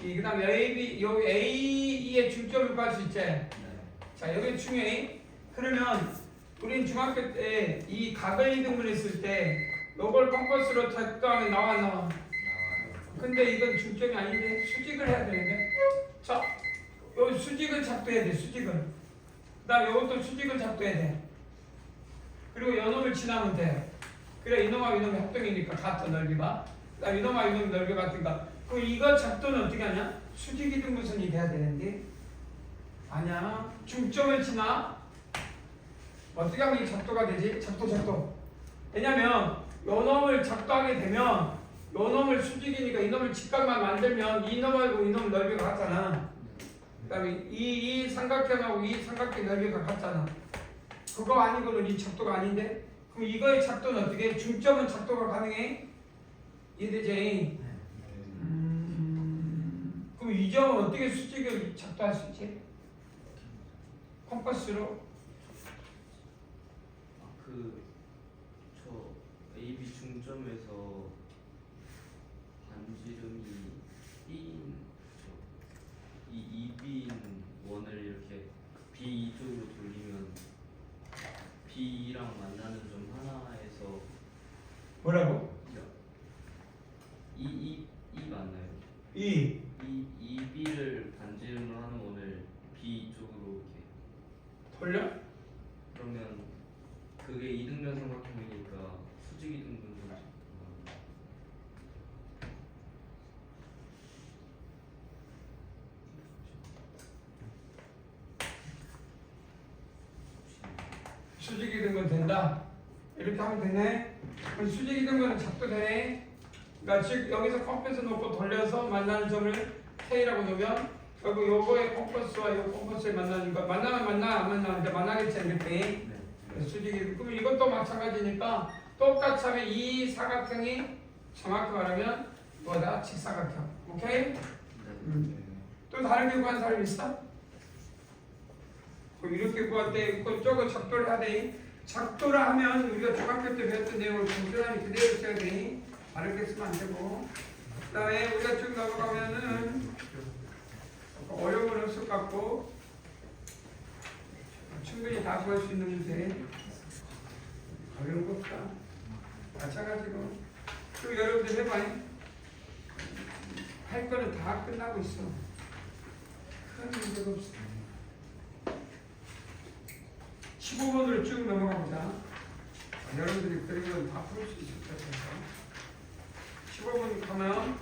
이 그다음 AB 여기 AE의 중점을 구할 수 있지? 자 여기 중요해. 그러면 우린 중학교 때 이 각을 이등분했을 때 요걸 컴퍼스로 작도하면 나와 안 나와? 근데 이건 중점이 아닌데 수직을 해야 되는데. 자, 요 수직을 작도해야 돼. 수직을. 그다음 요것도 수직을 작도해야 돼. 그리고 요놈을 지나면 돼. 그래 이놈하고 이놈이 합동이니까 같은 넓이가. 그다음 이놈하고 이놈 넓이 같으니까. 그럼 이거 작도는 어떻게 하냐? 수직 이등분선이 돼야 되는데 아니야. 중점을 지나. 어떻게 하면 이 작도가 되지? 작도. 왜냐면 요놈을 작도하게 되면 요 놈을 수직이니까 이놈을 직각만 만들면 이놈하고 이놈 넓이가 같잖아. 그 다음에 이 삼각형하고 이 삼각형 넓이가 같잖아. 그거 아니고는 이 작도가 아닌데? 그럼 이거의 작도는 어떻게 해? 중점은 작도가 가능해? 이해되지? 그럼 이 점은 어떻게 수직을 작도할 수 있지? 컴퍼스로? 저 AB 중점에서 반지름이 B인 이 2B인 원을 이렇게 B 쪽으로 돌리면 B랑 만나는 점 하나에서 뭐라고? 이 맞나요? 이 2B를 반지름으로 하는 원을 B 쪽으로 이렇게 돌려? 그러면 그게 이등변 삼각형이니까 수직 이등분선 수직이 된 건 된다. 이렇게 하면 되네. 그럼 수직이 된 거는 작도되네. 그러니까 즉 여기서 컴퍼스 놓고 돌려서 만나는 점을 K라고 놓으면 결국 요거의 컴퍼스와 요 컴퍼스를 만나니까 만나면 만나 안 만나는데 만나겠지 이렇게. 수직이 그럼 이것도 마찬가지니까 똑같이 하면 이 사각형이 정확히 말하면 뭐다? 직사각형. 오케이? 또 다르게 구한 사람 있어? 그럼 이렇게 구할 때 저거 작도를 해야 돼. 작도를 하면 우리가 중학교 때 배웠던 내용을 꾸준히 그대로 써야 돼. 다르게 쓰면 안 되고. 그 다음에 우리가 쭉 넘어가면은 어려운 건 없을 것 같고 충분히 다 구할 수 있는 문제. 어려운 거 없다. 마찬가지로 또 여러분들 해봐요. 할 거는 다 끝나고 있어. 큰 문제가 없어. 15번으로 쭉 넘어가 보자. 여러분들이 그런 건 다 풀 수 있을 것 같아서. 15번 가면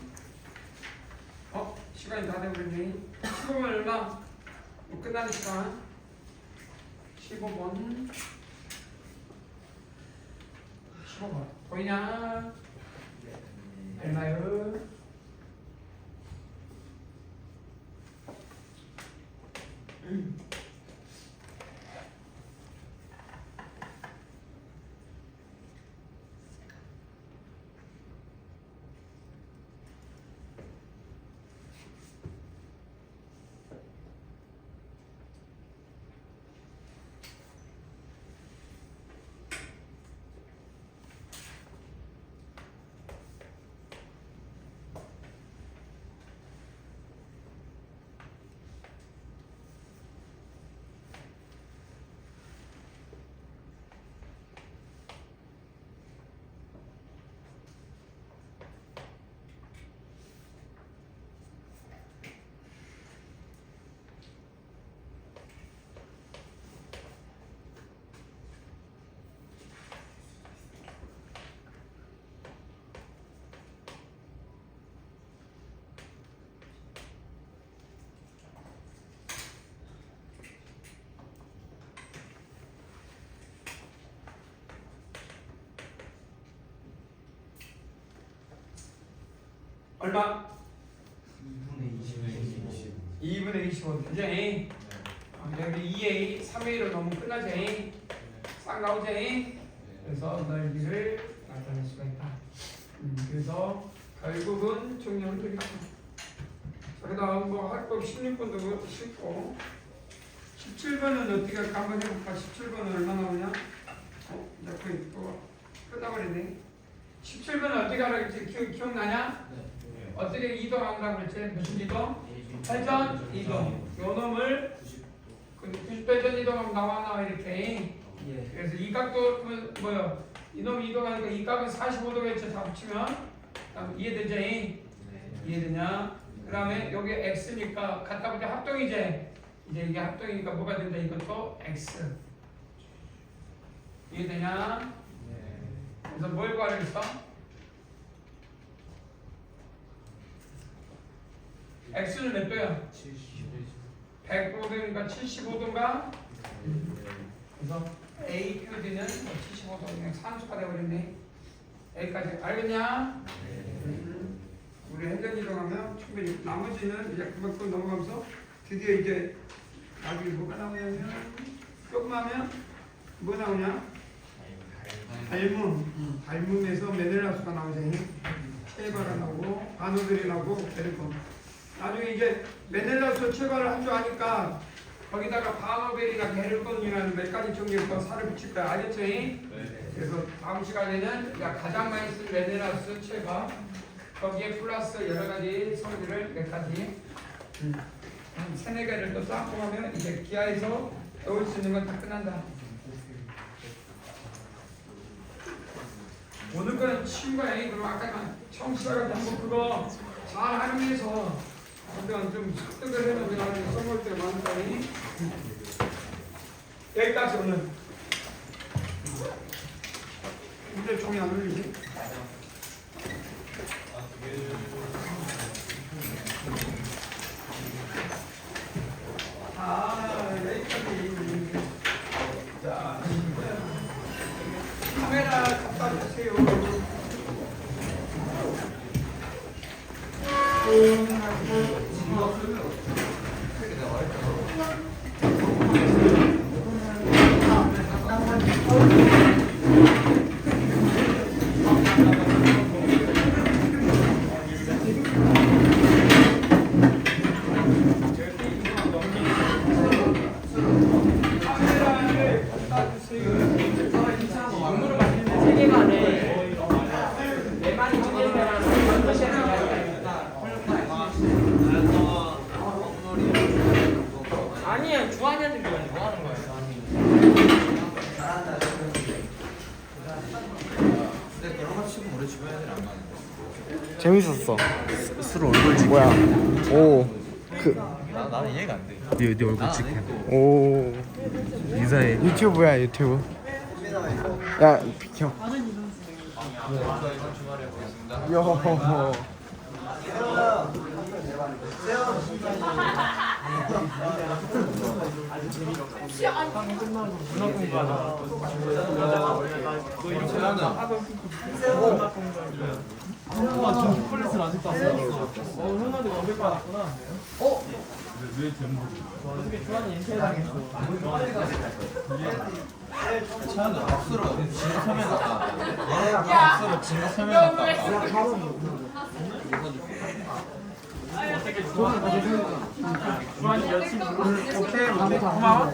시간이 다 되버렸네. 15번 얼마? 뭐 끝나는 시간. 15번 보이냐? 얼마요? 얼마? 2분의 2분의 25 되지? 여기 2a 3a로 넣으면 끝나지? 싹 나오지? 그래서 넓이를 나타낼 수가 있다. 그래서 결국은 정리하면 되겠다. 자, 그 다음 뭐 할법 16번도 쉽고 17번은 어떻게 할까 한번 해볼까? 17번은 얼마 나오냐? 자꾸 이거 끝나버리네. 17번은 어떻게 하라 그랬지? 기억나냐? 어떻게 이동한다고 그랬지? 무슨 이동? 회전 이동. 요 놈을 90도 회전 이동하면 나와 이렇게. 그래서 이 각도 뭐요? 이놈이 이동하니까 이 각은 45도겠죠? 다 붙이면 이해되지? 이해되냐? 그 다음에 여기 x니까 갖다 붙여 합동이지? 이제 이게 합동이니까 뭐가 된다? 이것도 x. 이해되냐? 그래서 뭘 구하랬어? x는 몇 도야? 100도니까 75도인가? 그래서 A 표지는 75도 그냥 산수가 되어버렸네. 여기까지 알겠냐? 우리 회전 이동하면 충분히 나머지는 이제 그만큼 넘어가면서 드디어 이제 나중에 뭐가 나오냐면 조금 하면 뭐 나오냐? 닮음에서 메넬라수가 나오지. 체바가 나오고 반오들이 나오고 베르콘. 나중에 이제 메넬라수 체바를 한 줄 아니까 거기다가 바노벨이나 게르콘이라는 몇 가지 종류의 살을 붙일 거야. 알겠죠? 그래서 다음 시간에는 가장 많이 쓴 메넬라스 체바 거기에 플러스 여러 가지 성질을 몇 가지 한 3-4개를 또 쌓고 하면 이제 기하에서 배울 수 있는 건 다 끝난다. 오늘 거는 친구야. 그럼 아까 처음 시작할 때 한번 그거 잘 활용해서 한번 좀 습득을 해놓으면 써볼 때가 많다. 여기까지 오늘. 문제 종이 안 올리지? 여기까지. 자, 카메라 갖다 주세요. 카메라를 갖다 주세요. 눈으로 만드는 세계관에 내만이 찍는 사람 전도시하는 아니야 주한이한테 뭐 하는 거야? 근데 그런 거 치고 우리 주변 애들 안 가는데. 재밌었어. 서로 얼굴 찍. 뭐야? 오, 나는 이해가 안 돼. 네 얼굴 찍혀. 오. 인사해. 유튜브야 유튜브. 야 비켜. 이번 주말에 보겠습니다. 요. 차는 박수로 진거 서면 갔다. 얘네가 박수로 진거 서면 갔다. 오케이, 고마워.